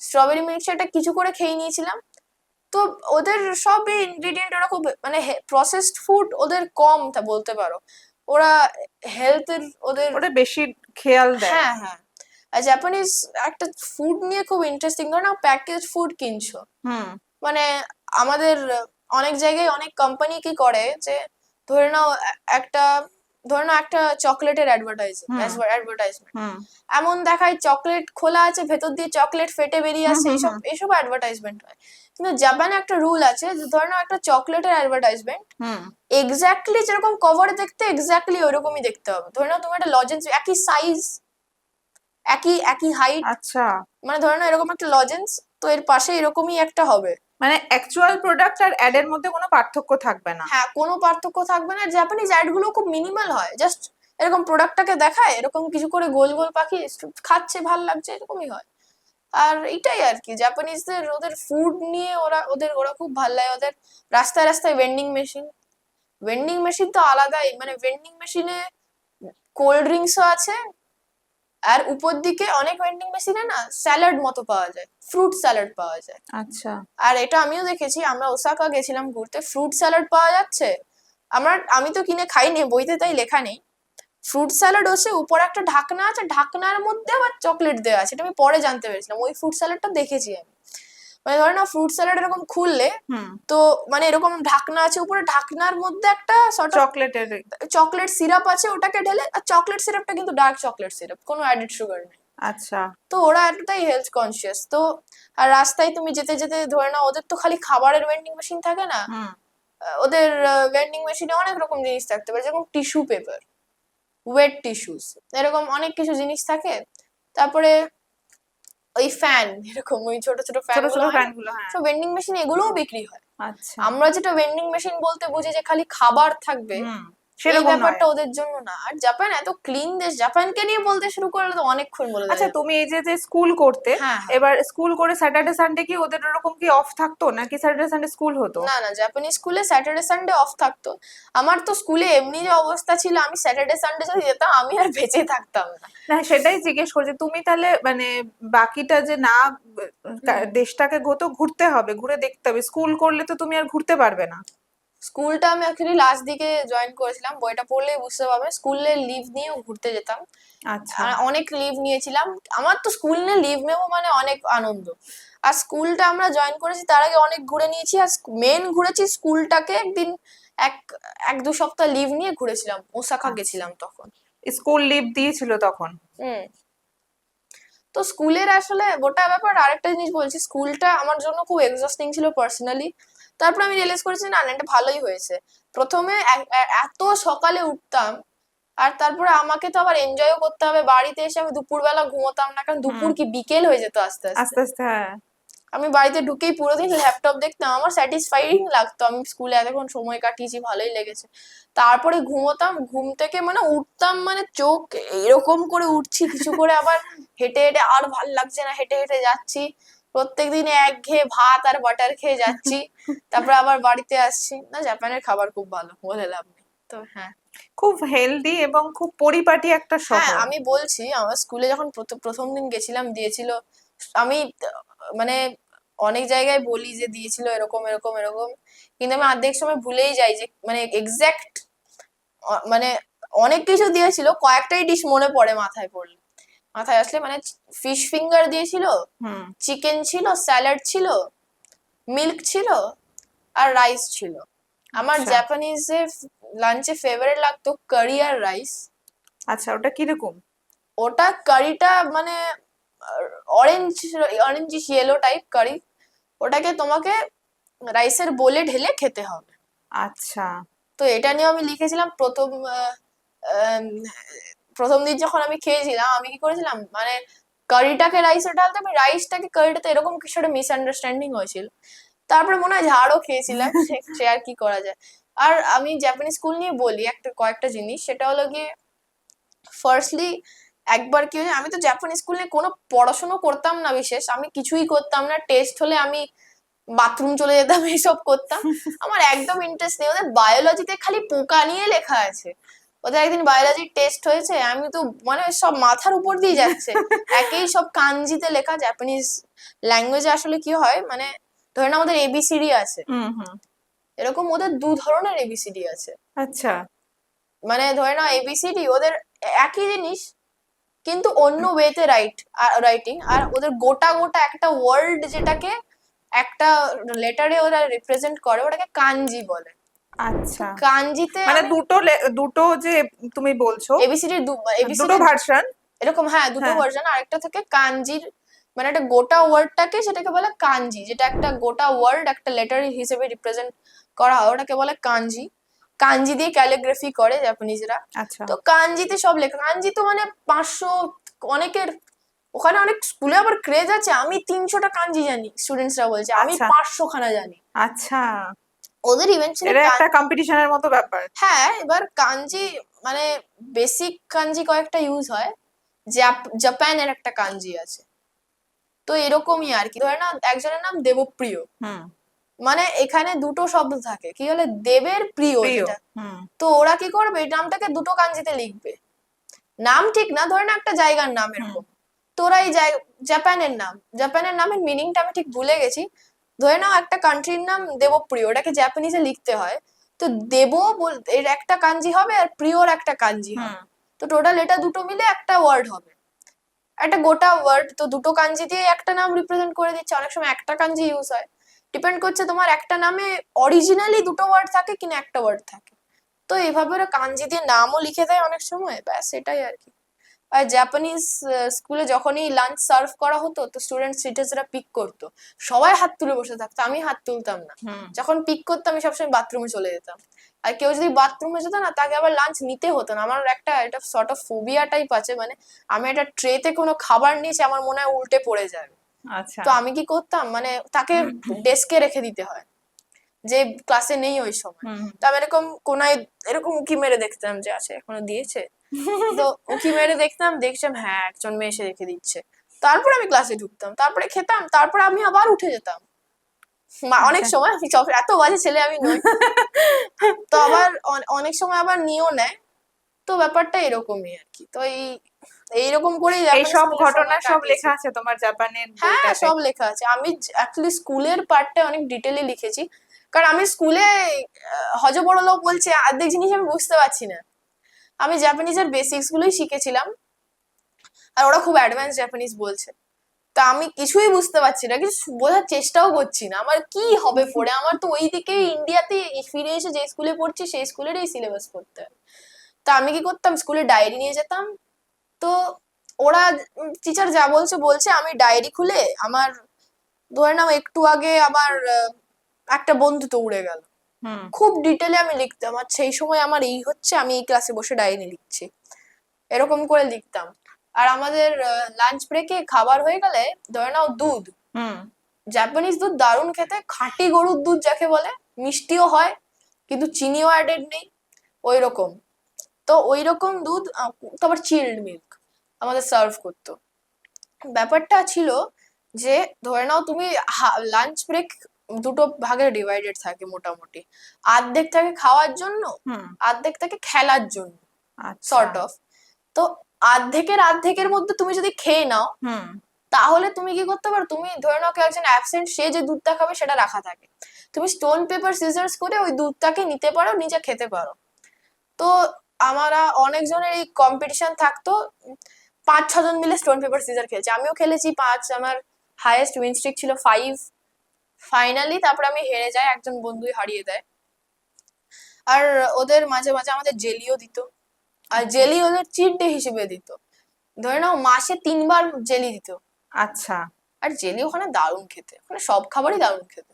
স্ট্রবেরি মিল্কশেকটা কিছু করে খেয়ে নিয়েছিলাম। তো ওদের সব ইনগ্রেডিয়েন্ট ওরা খুব মানে প্রসেসড ফুড ওদের কম তা বলতে পারো, ওরা হেলথের ওদের
বেশি খেয়াল দেয়।
হ্যাঁ হ্যাঁ। আর জাপানিজ একটা ফুড নিয়ে খুব ইন্টারেস্টিং, ধরো না প্যাকেজ ফুড কিনছো, মানে আমাদের অনেক জায়গায় অনেক কোম্পানি কি করে যে ধরে নাও একটা চকলেটের অ্যাডভার্টাইজমেন্ট, এমন দেখায় চকলেট খোলা আছে, ভেতর দিয়ে চকলেট ফেটে বেরিয়ে আসছে, এইসব অ্যাডভার্টাইজমেন্ট হয়। কিন্তু জাপানে একটা রুল আছে যে ধরে নাও একটা চকলেটের অ্যাডভার্টাইজমেন্ট এক্স্যাক্টলি যেরকম কভারে দেখতে এক্স্যাক্টলি ওইরকমই দেখতে হবে। ধরে নাও তুমি একটা লজেন্স, একই সাইজ, একই হাইট,
আচ্ছা,
মানে ধরে নাও এরকম একটা লজেন্স, তো এর পাশে এরকমই একটা হবে,
মানে অ্যাকচুয়াল প্রোডাক্ট আর অ্যাড এর মধ্যে কোনো পার্থক্য থাকবে না।
হ্যাঁ, কোনো পার্থক্য থাকবে না। জাপানিজ অ্যাড গুলো খুব মিনিমাল হয়, জাস্ট এরকম প্রোডাক্টটাকে দেখায়, এরকম কিছু করে গোল গোল পাখি খাচ্ছে, ভাল লাগছে, এরকমই হয়। আর এটাই আর কি জাপানিজদের, ওদের ফুড নিয়ে ওরা খুব ভাল লাগে। ওদের রাস্তায় রাস্তায় ভেন্ডিং মেশিন তো আলাদাই, মানে ভেন্ডিং মেশিনে কোল্ড ড্রিঙ্কসও আছে, আর উপর দিকে অনেক ভেন্ডিং মেশিনে না স্যালাড মতো পাওয়া যায়, ফ্রুট স্যালাড পাওয়া যায়।
আচ্ছা,
আর এটা আমিও দেখেছি, আমরা ওসাকা গেছিলাম ঘুরতে, ফ্রুট স্যালাড পাওয়া যাচ্ছে। আমি তো কিনে খাইনি, বইতে তাই লেখা নেই। ফ্রুট স্যালাড হচ্ছে উপরে একটা ঢাকনা আছে, ঢাকনার মধ্যে আবার চকলেট দেওয়া আছে, এটা আমি পরে জানতে পেরেছিলাম, ওই ফ্রুট স্যালাডটা দেখেছি আমি। মানে ধরে না ফ্রুট স্যালাড এরকম খুললে তো মানে এরকম ঢাকনা আছে, উপরে ঢাকনার মধ্যে একটা চকলেট সিরাপ আছে, ওটাকে ঢেলে, আর চকলেট সিরাপটা কিন্তু ডার্ক চকলেট সিরাপ, কোনো অ্যাডেড সুগার নেই।
আচ্ছা,
তো ওরা এতটাই হেলথ কনসিয়াস। তো আর রাস্তায় তুমি যেতে যেতে ধরে নাও, ওদের তো খালি খাবারের ভেন্ডিং মেশিন থাকে না, ওদের ভেন্ডিং মেশিনে অনেক রকম জিনিস থাকতে পারে, যেরকম টিস্যু পেপার, ওয়েট টিস্যুস, এরকম অনেক কিছু জিনিস থাকে। তারপরে ওই ফ্যান, এরকম ওই ছোট ছোট ফ্যানগুলো, সব ভেন্ডিং মেশিন এগুলোও বিক্রি হয়।
আচ্ছা,
আমরা যেটা ভেন্ডিং মেশিন বলতে বুঝি যে খালি খাবার থাকবে, সেই ব্যাপারটা ওদের জন্য না। আর জাপান এত ক্লিন দেশ, জাপানকে নিয়ে বলতে শুরু করলে তো অনেকক্ষণ বলে
আচ্ছা, তুমি এই যে স্কুল করতে,
হ্যাঁ,
এবার স্কুল করে স্যাটারডে সানডে কি ওদের ওরকম কি অফ থাকতো, নাকি স্যাটারডে সানডে স্কুল হতো?
না না, জাপানি স্কুলে স্যাটারডে সানডে অফ থাকতো। আমার তো স্কুলে এমনি যে অবস্থা ছিল, আমি স্যাটারডে সানডে যদি যেতাম আমি আর বেঁচে থাকতাম না।
না, সেটাই জিজ্ঞেস করছি, তুমি তাহলে মানে বাকিটা যে না দেশটাকে ঘুরতে হবে, ঘুরে দেখতে হবে, স্কুল করলে তো তুমি আর ঘুরতে পারবে না।
স্কুলটা আমি অ্যাকচুয়ালি লাস্ট দিকে জয়েন করেছিলাম, বইটা পড়লেই বুঝতে পারবে, স্কুলে লিভ নিয়েও ঘুরতে যেতাম।
আচ্ছা,
আর অনেক লিভ নিয়েছিলাম, আমার তো স্কুল নিয়ে লিভ নেবো মানে অনেক আনন্দ। আর স্কুলটা আমরা জয়েন করেছি তার আগে অনেক ঘুরে নিয়েছি, আর মেন ঘুরেছি স্কুলটাকে একদিন, এক এক দু সপ্তাহ লিভ নিয়ে ঘুরেছিলাম, ওসাকা গেছিলাম তখন।
স্কুল লিভ দিয়েছিল তখন?
তো স্কুলের আসলে গোটা ব্যাপার। আরেকটা জিনিস বলছি, স্কুলটা আমার জন্য খুব এক্সস্টিং ছিল পার্সোনালি। তারপর আমি রিয়েলাইজ করেছি না, এটা ভালোই হয়েছে। প্রথমে এত সকালে উঠতাম, আর তারপরে আমাকে তো আবার এনজয়ও করতে হবে। বাড়িতে এসে আমি দুপুরবেলা ঘুমোতাম না, কারণ দুপুর কি বিকেল হয়ে যেত আস্তে আস্তে।
হ্যাঁ।
আমি বাড়িতে ঢুকেই পুরো দিন ল্যাপটপ দেখতাম, আমার স্যাটিসফাইং লাগতো, আমি স্কুলে এতক্ষণ সময় কাটিয়েছি, ভালোই লেগেছে। তারপরে ঘুমোতাম, ঘুম থেকে মানে উঠতাম, মানে চোখ এরকম করে উঠছি, কিছু করে আবার হেঁটে হেঁটে, আর ভাল লাগছে না, হেঁটে হেঁটে যাচ্ছি, প্রত্যেকদিন একঘেয়ে ভাত আর বাটার খেয়ে যাচ্ছি, তারপরে আবার বাড়িতে আসছি। না, জাপানের খাবার খুব ভালো, বলে লাভ নেই। তো হ্যাঁ,
খুব হেলদি এবং খুব পরিপাটি একটা
হ্যাঁ
শহর।
আমি বলছি, আমার স্কুলে যখন প্রথম দিন গেছিলাম দিয়েছিল, আমি মানে অনেক জায়গায় বলি যে দিয়েছিল এরকম এরকম এরকম, কিন্তু আমি অর্ধেক সময় ভুলেই যাই যে মানে এক্সাক্ট, মানে অনেক কিছু দিয়েছিল, কয়েকটাই ডিশ মনে পড়ে, মাথায় আসলে, মানে ফিশ ফিঙ্গার দিয়েছিল,
হুম।
চিকেন ছিল, স্যালাড ছিল, মিল্ক ছিল, আর রাইস ছিল। আমার
আচ্ছা
জাপানিজে লাঞ্চে ফেভারিট লাগতো কারি আর রাইস।
আচ্ছা, ওটা কিরকম?
ওটা কারিটা মানে অরেঞ্জ অরেঞ্জ ইয়েলো টাইপ কারি, ওটাকে তোমাকে রাইসের বোলে ঢেলে খেতে হবে।
আচ্ছা।
তো এটা নিয়ে আমি লিখেছিলাম আম, প্রথম দিন যখন আমি খেয়েছিলাম, আমি কি করেছিলাম, মানে কারিটাকে রাইসে ঢালতে, আমি রাইসটাকে কারিটাতে, এরকম কিছু একটা মিসআন্ডারস্ট্যান্ডিং হয়েছিল। তারপরে মনে হয় ঝাড়ও খেয়েছিলাম, সে আর কি করা যায়। আর আমি জাপানিজ স্কুল নিয়ে বলি একটা কয়েকটা জিনিস, সেটা হলো গিয়ে, ফার্স্টলি একবার কি হয়েছে, আমি তো জাপানিজ স্কুলে কোনো পড়াশোনা করতাম না বিশেষ, আমি কিছুই করতাম না, টেস্ট হলে আমি বাথরুম চলে যেতাম, এইসব করতাম, আমার একদম ইন্টারেস্ট নেই। ওদের বায়োলজিতে খালি পোকা নিয়ে লেখা আছে, ওদের একদিন বায়োলজির টেস্ট হয়েছে, আমি তো মানে সব মাথার উপর দিয়ে যাচ্ছে, একেই সব কাঞ্জিতে লেখা। জাপানিজ ল্যাঙ্গুয়েজে আসলে কি হয়, মানে ধরেন আমাদের এবিসিডি আছে,
হুম হুম।
এরকম ওদের দু ধরনের এবিসিডি আছে।
আচ্ছা।
মানে ধরে নাও এবিসিডি ওদের একই জিনিস, কিন্তু অন্য ওয়েতে রাইটিং, আর ওদের গোটা গোটা একটা ওয়ার্ড, যেটাকে একটা লেটারে ওরা রিপ্রেজেন্ট করে, ওটাকে কাঞ্জি বলে। তো
আচ্ছা,
কাঞ্জিতে
মানে
আমি
দুটো যে তুমি বলছো,
এবিসিডি
দুটো
এবিসিডি
ভার্সন।
এরকম, হ্যাঁ দুটো
হ্যাঁ।
ভার্সন, আরেকটা থেকে কাঞ্জির, মানে একটা গোটা ওয়ার্ডটাকে সেটাকে বলে কাঞ্জি, যেটা একটা গোটা ওয়ার্ড একটা লেটার হিসেবে রিপ্রেজেন্ট করা হয়, ওটাকে বলে কাঞ্জি। কাঞ্জি দিয়ে ক্যালিগ্রাফি করে জাপানিজরা।
আচ্ছা
তো কাঞ্জিতে সব লেখা, কাঞ্জি তো মানে 500, অনেকের ওখানে অনেক স্কুলে আবার ক্রেজ আছে, আমি 300টা কাঞ্জি জানি, স্টুডেন্টসরা বলছে, আমি
আচ্ছা
500 খানা জানি।
আচ্ছা।
ওদের ইভেন্টুয়ালি
এটা একটা কম্পিটিশনের মতো ব্যাপার।
হ্যাঁ, এবার কাঞ্জি মানে বেসিক কাঞ্জি কয়েকটা ইউজ হয়, জাপানের একটা কাঞ্জি আছে। তো এরকমই আর কি, ধরে না একজনের নাম দেবপ্রিয়,
হুম।
মানে এখানে দুটো শব্দ থাকে, কি হলে দেবের প্রিয়
প্রিয়।
যেটা,
হুম
তো ওরা কি করবে, এই নামটাকে দুটো কাঞ্জিতে লিখবে, নাম ঠিক না, ধরে না একটা জায়গার নাম
হুম
এরকম, তো ওরা এই জাপানের নামের মিনিংটা আমি ঠিক ভুলে গেছি, ধরে নাও একটা কান্ট্রির নাম দেবপ্রিয়, ওটাকে জাপানিজে লিখতে হয়, তো এর একটা কাঞ্জি হবে, আর প্রিয়র একটা কাঞ্জি
হুম।
হবে, তো টোটাল এটা দুটো মিলে একটা ওয়ার্ড হবে, একটা গোটা ওয়ার্ড। তো দুটো কাঞ্জি দিয়ে একটা নাম রিপ্রেজেন্ট করে দিচ্ছে, অনেক সময় একটা কাঞ্জি ইউজ হয়, ডিপেন্ড করছে তোমার একটা নামে অরিজিনালি দুটো ওয়ার্ড থাকে কিনা একটা ওয়ার্ড থাকে। তো এইভাবে ওরা কাঞ্জি দিয়ে নামও লিখে দেয় অনেক সময়, ব্যাস এটাই আর কি। আর জাপানিজ স্কুলে যখনই লাঞ্চ সার্ভ করা হতো, তো স্টুডেন্ট সিটার্সরা পিক করতো, সবাই হাত তুলে বসে থাকতো, আমি হাত তুলতাম না।
হুম।
যখন পিক করতাম আমি সবসময় বাথরুমে চলে যেতাম, আর কেউ যদি বাথরুমে যেত না, তাকে আবার লাঞ্চ নিতে হতো না। আমার একটা এটা সর্ট অফ ফোবিয়া টাইপ আছে, মানে আমি একটা ট্রেতে কোনো খাবার নিয়েছি, আমার মনে হয় উল্টে পড়ে যাবে।
আচ্ছা।
তো আমি কি করতাম, মানে তাকে ডেস্কে রেখে দিতে হয়, যে ক্লাসে নেই ওই সময়।
হুম
তো আমি এরকম কোনায় এরকম উঁকি মেরে দেখতাম যে আছে, এখনো দিয়েছে, তো উঁকি মেরে দেখতাম হ্যাঁ একজন মেয়ে এসে রেখে দিচ্ছে, তারপর আমি ক্লাসে ঢুকতাম, তারপরে খেতাম, তারপরে আমি আবার উঠে যেতাম। অনেক
আচ্ছা।
সময় আমি এত বাজে ছেলে আমি নই, তো আবার অনেক সময় আবার নিয়েও নেয়। তো ব্যাপারটা এরকমই আর কি। তো এইরকম করেই
এই
জাপানি
সব
স্কুলে
ঘটনা
সময়
সব
কাটিয়েছি।
লেখা আছে তোমার জাপানের
হ্যাঁ
বইটাতে?
সব লেখা আছে, আমি অ্যাকচুয়ালি স্কুলের পার্টটা অনেক ডিটেলে লিখেছি, কারণ আমি স্কুলে হজবরল বলছে অর্ধেক জিনিস আমি বুঝতে পারছি না, আমি জাপানিজের বেসিক্স গুলোই শিখেছিলাম, আর ওরা খুব অ্যাডভান্স জাপানিজ বলছে, তা আমি কিছুই বুঝতে পারছি না, কিছু বোঝার চেষ্টাও করছি না, আমার কি হবে পড়ে, আমার তো ওই দিকে ইন্ডিয়াতে ফিরে এসে যে স্কুলে পড়ছি সেই স্কুলেরই সিলেবাস পড়তে হয়। তা আমি কি করতাম, স্কুলে ডায়েরি নিয়ে যেতাম, তো ওরা টিচার যা বলছে বলছে, আমি ডায়েরি খুলে আমার, ধরে নাও একটু আগে আমার একটা বন্ধু তো উড়ে গেল,
হুম।
খুব ডিটেলে আমি লিখতাম, আর সেই সময় আমার এই হচ্ছে, আমি এই ক্লাসে বসে ডায়েরি লিখছি, এরকম করে লিখতাম। আর আমাদের লাঞ্চ ব্রেকে খাবার হয়ে গেলে, ধরে নাও দুধ,
হুম।
জাপানিজ দুধ দারুণ খেতে, খাঁটি গরুর দুধ যাকে বলে, মিষ্টিও হয় কিন্তু চিনিও অ্যাডেড নেই, ওই রকম। তো ওই রকম দুধ তো আবার চিল্ড মিল্ক আমাদের সার্ভ করতো। ব্যাপারটা ছিল যে ধরে নাও তুমি লাঞ্চ ব্রেক দুটো ভাগে ডিভাইডেড থাকে মোটামুটি, অর্ধেক থাকে খাওয়ার জন্য,
হুম।
অর্ধেক থাকে খেলার জন্য,
আচ্ছা।
Sort of. তো অর্ধেকের মধ্যে তুমি যদি খেয়ে নাও,
হুম।
তাহলে তুমি কি করতে পারো, তুমি ধরে নাও কেউ একজন অ্যাবসেন্ট, সে যে দুধটা খাবে সেটা রাখা থাকে, তুমি স্টোন পেপার সিজার্স করে ওই দুধটাকে নিতে পারো, নিজে খেতে পারো। তো আমরা অনেকজনের এই কম্পিটিশন থাকতো, 5-6 জন মিলে স্টোন পেপার সিজার খেলছে, আমিও খেলেছি 5, আমার হাইয়েস্ট উইন স্ট্রিক ছিল 5। ফাইনালি তারপরে আমি হেরে যাই, একজন বন্ধুই হারিয়ে দেয়। আর ওদের মাঝে মাঝে আমাদের জেলিও দিত, আর জেলি ওদের চিট ডে হিসেবে দিত, ধরে নাও মাসে 3বার জেলি দিত।
আচ্ছা।
আর জেলি ওখানে দারুণ খেতে, ওখানে সব খাবারই দারুণ খেতে।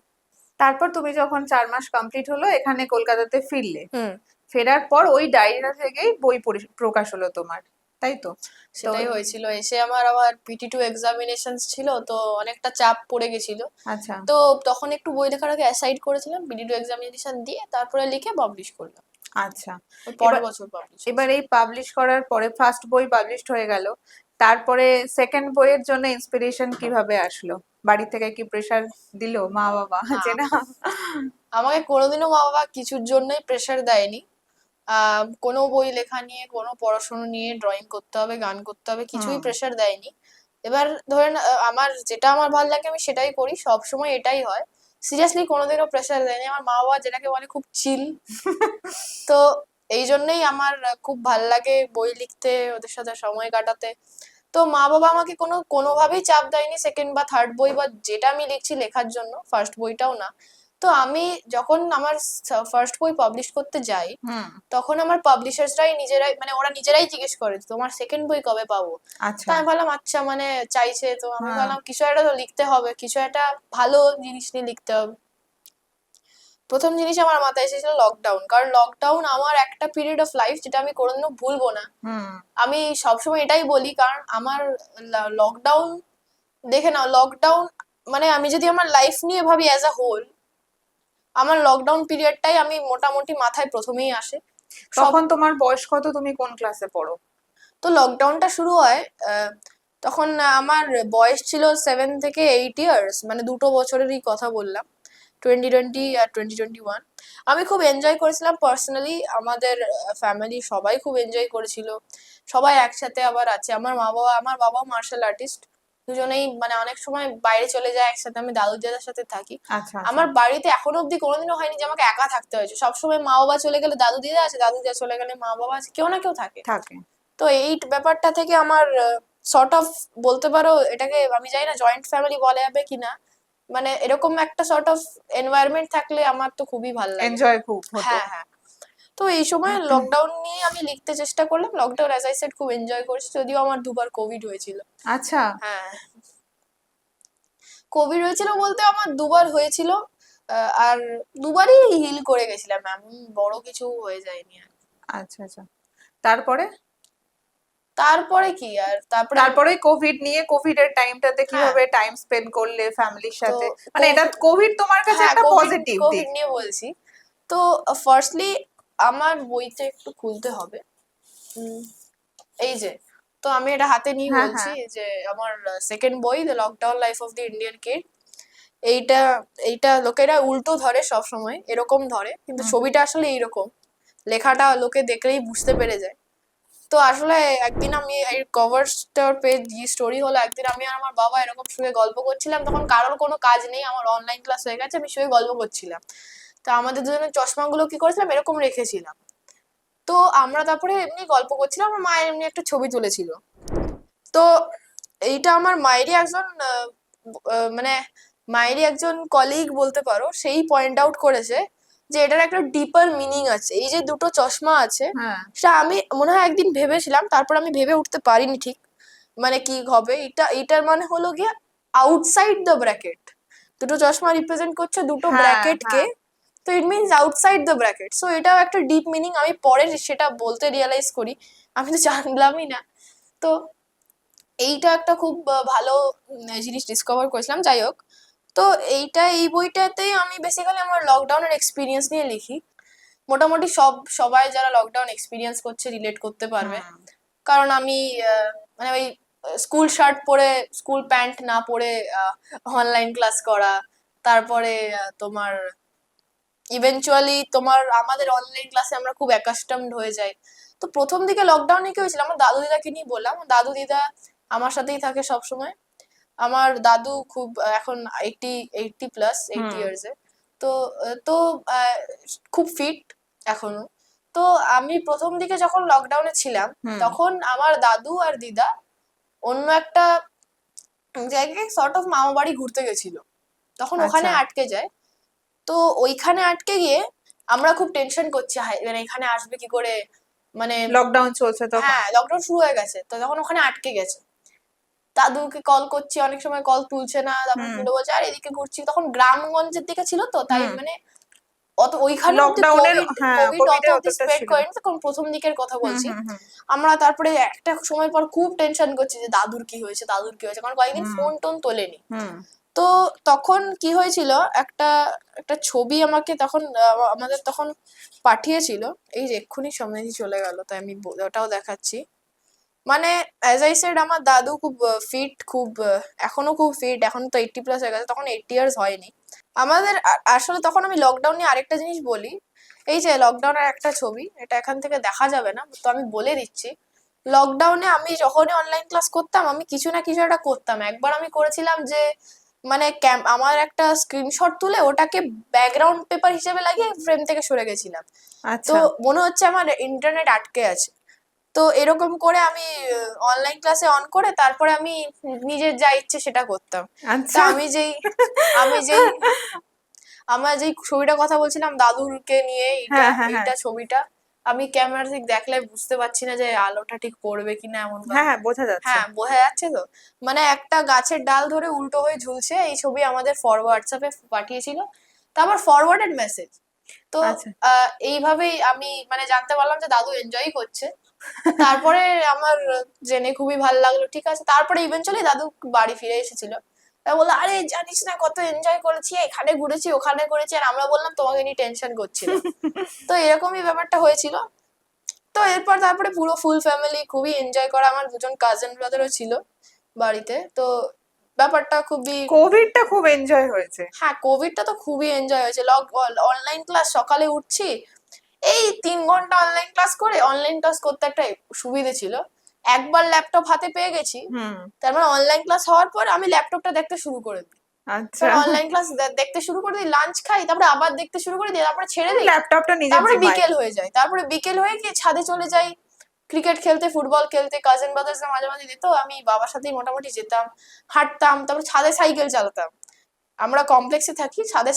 তারপর তুমি যখন 4 মাস কমপ্লিট হলো এখানে কলকাতাতে ফিরলে,
হুম,
ফেরার পর ওই ডায়েরিটা থেকেই বই প্রকাশ হলো তোমার, তাই তো?
সেটাই হয়েছিল। এসে আমার আবার PT2 এক্সামিনেশনস ছিল, তো অনেকটা চাপ পড়ে গেছিল।
আচ্ছা।
তো তখন একটু বই লেখার আগে অ্যাসাইড করেছিলাম, PT2 এক্সামিনেশন দিয়ে তারপরে লিখে পাবলিশ করলাম,
আচ্ছা।
ওই পরের
এবার
বছর পাবলিশ।
এবার এই পাবলিশ করার পরে ফার্স্ট বই পাবলিশড হয়ে গেল, তারপরে সেকেন্ড বইয়ের জন্য ইন্সপিরেশন কিভাবে আসলো? বাড়ি থেকে কি প্রেসার দিল মা বাবা
না,
যে না?
আমাকে কোনোদিনও মা বাবা কিছুর জন্যই প্রেশার দেয়নি। কোনো বই লেখা নিয়ে, কোনো পড়াশোনা নিয়ে, ড্রয়িং করতে হবে, গান করতে হবে, কিছুই
হুম।
প্রেশার দেয়নি। এবার ধরেন আমার যেটা আমার ভালো লাগে আমি সেটাই করি, সব সময় এটাই হয়। সিরিয়াসলি কোনোদিনও প্রেশার দেয়নি, আমার মা বাবা যেটাকে বলে খুব চিল। তো এই জন্যই আমার খুব ভাল লাগে বই লিখতে, ওদের সাথে সময় কাটাতে। তো মা বাবা আমাকে কোনোভাবেই চাপ দেয়নি সেকেন্ড বা থার্ড বই বা যেটা আমি লিখছি লেখার জন্য, ফার্স্ট বইটাও না। তো আমি যখন আমার ফার্স্ট বই পাবলিশ করতে যাই,
হুম।
তখন আমার পাবলিশার্সরাই নিজেরাই, মানে ওরা নিজেরাই জিজ্ঞেস করে তোমার সেকেন্ড বই কবে পাবো। তো
আচ্ছা।
আমি ভাবলাম আচ্ছা মানে চাইছে, তো আমি
হ্যাঁ।
ভাবলাম কিছু একটা তো লিখতে হবে, কিছু একটা ভালো জিনিস নিয়ে লিখতে হবে। প্রথম জিনিস আমার মাথায় এসেছিল লকডাউন, কারণ লকডাউন আমার একটা পিরিয়ড অফ লাইফ যেটা আমি কোনোদিনও ভুলবো না।
হুম।
আমি সবসময় এটাই বলি, কারণ আমার লকডাউন, দেখে নাও লকডাউন মানে আমি যদি আমার লাইফ নিয়ে ভাবি অ্যাজ আ হোল, আমার লকডাউন পিরিয়ডটাই আমি মোটামুটি মাথায় প্রথমেই আসে। সব
তখন তোমার বয়স কত, তুমি কোন ক্লাসে পড়ো?
তো লকডাউনটা শুরু হয় তখন আমার বয়স ছিল 7 থেকে 8 ইয়ার্স, মানে 2 বছরেরই কথা বললাম, 2020 আর 2021। আমি খুব এনজয় করেছিলাম পার্সোনালি, আমাদের ফ্যামিলি সবাই খুব এনজয় করেছিল, সবাই একসাথে আবার আছে। আমার বাবাও মার্শাল আর্টিস্ট, দুজনেই মানে অনেক সময় বাইরে চলে যায় একসাথে, আমি দাদু দাদার সাথে থাকি।
আচ্ছা আচ্ছা।
আমার বাড়িতে এখনো অব্দি কোনোদিনও হয়নি যে আমাকে একা থাকতে হয়েছে, সবসময় মা বাবা চলে গেলে দাদু দিদা আছে, দাদু দিদা চলে গেলে মা বাবা আছে, কেউ না কেউ থাকে।
থাকে।
তো এই ব্যাপারটা থেকে আমার সর্ট অফ বলতে পারো এটাকে, আমি জানি না জয়েন্ট ফ্যামিলি বলা যাবে কিনা, মানে এরকম একটা সর্ট অফ এনভায়রনমেন্ট থাকলে আমার তো খুবই ভালো লাগে।
এনজয় খুব হতো।
হ্যাঁ হ্যাঁ। তো এই সময় লকডাউন নিয়ে আমি লিখতে চেষ্টা করলাম, লকডাউন অ্যাজ আই সেড খুব এনজয় করেছি, যদিও আমার 2বার কোভিড হয়েছিল।
আচ্ছা।
হ্যাঁ, কোভিড হয়েছিল বলতে আমার 2বার হয়েছিল, আর 2বারই হিল করে গেছিলাম, এমন বড় কিছু হয়ে যায়নি আর।
আচ্ছা আচ্ছা। তারপরে?
তারপরে কি আর তারপরে
তারপরে কোভিড নিয়ে, কোভিড এর টাইমটাতে
হ্যাঁ,
কিভাবে টাইম স্পেন্ড করলে ফ্যামিলির
তো
সাথে? মানে এটা কোভিড তোমার কাছে
হ্যাঁ
একটা
কোভিড
পজিটিভ
কোভিড
দিক।
নিয়ে বলছি। তো ফার্স্টলি আমার বইতে একটু খুলতে হবে, এই যে, তো আমি এটা হাতে নিয়ে
হ্যাঁ
বলছি
হ্যাঁ।
যে আমার সেকেন্ড বই the lockdown life of the Indian kid. এইটা এইটা লোকেরা উল্টো ধরে, সব সময় এরকম ধরে, কিন্তু
হুম।
ছবিটা আসলে এইরকম, লেখাটা লোকে দেখলেই বুঝতে পেরে যায়। তো আসলে একদিন আমি এই কভারটার পেজ স্টোরি হলো, একদিন আমি আর আমার বাবা এরকম শুয়ে গল্প করছিলাম, তখন কারোর কোনো কাজ নেই, আমার অনলাইন ক্লাস হয়ে গেছে, আমি শুয়ে গল্প করছিলাম। তো আমাদের দুজনের চশমাগুলো কি করেছিলাম এরকম রেখেছিলাম। তো আমরা তারপরে এমনি গল্প করছিলাম, আমার মায়ের এমনি একটা ছবি তুলেছিল। তো এইটা আমার মায়েরই একজন মানে মায়েরই একজন কলিগ বলতে পারো, সেই পয়েন্ট আউট করেছে যে এটার একটা ডিপার মিনিং আছে, এই যে দুটো চশমা আছে,
হ্যাঁ।
সেটা আমি মনে হয় একদিন ভেবেছিলাম, তারপর আমি ভেবে উঠতে পারিনি ঠিক মানে কি হবে। এটার মানে হলো গিয়ে আউটসাইড দ্য ব্র্যাকেট, দুটো চশমা রিপ্রেজেন্ট করছে দুটো
হ্যাঁ
ব্র্যাকেটকে,
হ্যাঁ।
তো it means outside the bracket. So এটাও একটা ডিপ মিনিং, আমি পরে সেটা বলতে রিয়ালাইজ করি, আমি তো জানলামই না। তো এইটা একটা খুব ভালো জিনিস ডিসকভার করেছিলাম, যাই হোক। তো এই বইটাতেই আমি বেসিক্যালি আমার লকডাউনের এক্সপিরিয়েন্স নিয়ে লিখি। মোটামুটি সবাই যারা লকডাউন এক্সপিরিয়েন্স করছে রিলেট করতে পারবে, কারণ আমি মানে ওই স্কুল শার্ট পরে, স্কুল প্যান্ট না পরে অনলাইন ক্লাস করা, তারপরে তোমার ইভেনচুয়ালি তোমার আমাদের অনলাইন ক্লাসে আমরা খুব অ্যাকাস্টমড হয়ে যাই। তো প্রথম দিকে লকডাউনে কি হয়েছিল, আমার দাদু দিদাকে নিয়ে বললাম, দাদু দিদা আমার সাথেই থাকে সব সময়। আমার দাদু খুব এখন 80 প্লাস 80 ইয়ার্স এ, তো তো খুব ফিট এখনো। তো আমি প্রথম দিকে যখন লকডাউনে ছিলাম তখন আমার দাদু আর দিদা অন্য একটা জায়গায় সর্ট অফ মামা বাড়ি ঘুরতে গেছিল, তখন ওখানে আটকে যায়। তো ওইখানে আটকে গিয়ে আমরা খুব টেনশন করছি, মানে এখানে আসবে কি করে, মানে
লকডাউন চলছে তো।
হ্যাঁ, লকডাউন শুরু হয়ে গেছে, তো তখন ওখানে আটকে গেছে। দাদুকে কল করছি, অনেক সময় কল তুলছে না, তারপর তুলে বলছে আর এদিকে ঘুরছি। তখন গ্রামগঞ্জের দিকে ছিল তো, তাই মানে অত ওইখানে
লকডাউনের
কোভিড অত অব্দি স্প্রেড করেনি, তখন প্রথম দিকের কথা বলছি। আমরা তারপরে একটা সময় পর খুব টেনশন করছি যে দাদুর কি হয়েছে, দাদুর কি হয়েছে, কারণ কয়েকদিন ফোন টোন তোলেনি। তো তখন কি হয়েছিল, একটা একটা ছবি আমাকে তখন আমাদের তখন পাঠিয়েছিল, এই যে এক্ষুনি সামনে চলে গেল, তাই আমি ওটাও দেখাচ্ছি। মানে অ্যাজ আই সেড, আমার দাদু খুব ফিট, খুব এখনো খুব ফিট, এখন তো 80 প্লাস হয়ে গেছে, তখন 80 ইয়ার্স হয়নি আমাদের। আসলে তখন আমি লকডাউন নিয়ে আরেকটা জিনিস বলি, এই যে লকডাউনের একটা ছবি, এটা এখান থেকে দেখা যাবে না, তো আমি বলে দিচ্ছি। লকডাউনে আমি যখনই অনলাইন ক্লাস করতাম, আমি কিছু না কিছু একটা করতাম। একবার আমি করেছিলাম যে মানে আমার একটা স্ক্রিনশট তুলে ওটাকে ব্যাকগ্রাউন্ড পেপার হিসেবে লাগিয়ে ফ্রেম থেকে সরে গেছিলাম। তো মনে হচ্ছে আমার ইন্টারনেট আটকে আছে। তো এরকম করে আমি অনলাইন ক্লাসে অন করে তারপরে আমি নিজের যা ইচ্ছে সেটা করতাম। তা আমি যেই আমার যেই ছবিটা কথা বলছিলাম দাদুরকে নিয়ে, এইটা ছবিটা আমি ক্যামেরা থেকে দেখলে বুঝতে পারছি না যে আলোটা ঠিক পড়বে কিনা, এমন
বোঝা যাচ্ছে।
হ্যাঁ, বোঝা যাচ্ছে তো। মানে একটা গাছের ডাল ধরে উল্টো হয়ে ঝুলছে, এই ছবি আমাদের হোয়াটসঅ্যাপে পাঠিয়েছিল, তারপর ফরওয়ার্ডেড মেসেজ। তো এইভাবেই আমি মানে জানতে পারলাম যে দাদু এনজয় করছে। তারপরে আমার জেনে খুবই ভালো লাগলো, ঠিক আছে। তারপরে ইভেনচুয়ালি দাদু বাড়ি ফিরে এসেছিল, তাই বললো আরে জানিস না কত এনজয় করেছি, এখানে ঘুরেছি ওখানে করেছি, আর আমরা বললাম তোমাকে নিয়ে টেনশন করছিল। তো এরকমই ব্যাপারটা হয়েছিল। তো এরপর তারপরে পুরো ফুল ফ্যামিলি খুবই এনজয় করা, আমার দুজন কাজিন ব্রাদারও ছিল বাড়িতে। তো ব্যাপারটা
কোভিডটা খুব এনজয় হয়েছে।
হ্যাঁ, কোভিডটা তো খুবই এনজয় হয়েছে। অনলাইন ক্লাস, সকালে উঠছি, এই 3 ঘন্টা অনলাইন ক্লাস করে, অনলাইন ক্লাস করতে একটা সুবিধে ছিল, একবার ল্যাপটপ হাতে পেয়ে গেছি, তার মানে অনলাইন ক্লাস হওয়ার পর আমি ল্যাপটপটা দেখতে শুরু করে দিই। আচ্ছা, অনলাইন ক্লাস দেখতে শুরু করে দিই, লাঞ্চ খাই, তারপরে আবার দেখতে শুরু করে দিই, তারপরে ছেড়ে দিই
ল্যাপটপটা নিজে,
তারপরে বিকেল হয়ে যায়, তারপরে বিকেল হয়ে গিয়ে ছাদে চলে যাই ক্রিকেট খেলতে, ফুটবল খেলতে। কাজিন ব্রাদার্সরা মাঝে মাঝে যেত, আমি বাবার সাথেই মোটামুটি যেতাম, হাঁটতাম, তারপর ছাদে সাইকেল চালাতাম। আমরা কমপ্লেক্সে থাকি, ছাদে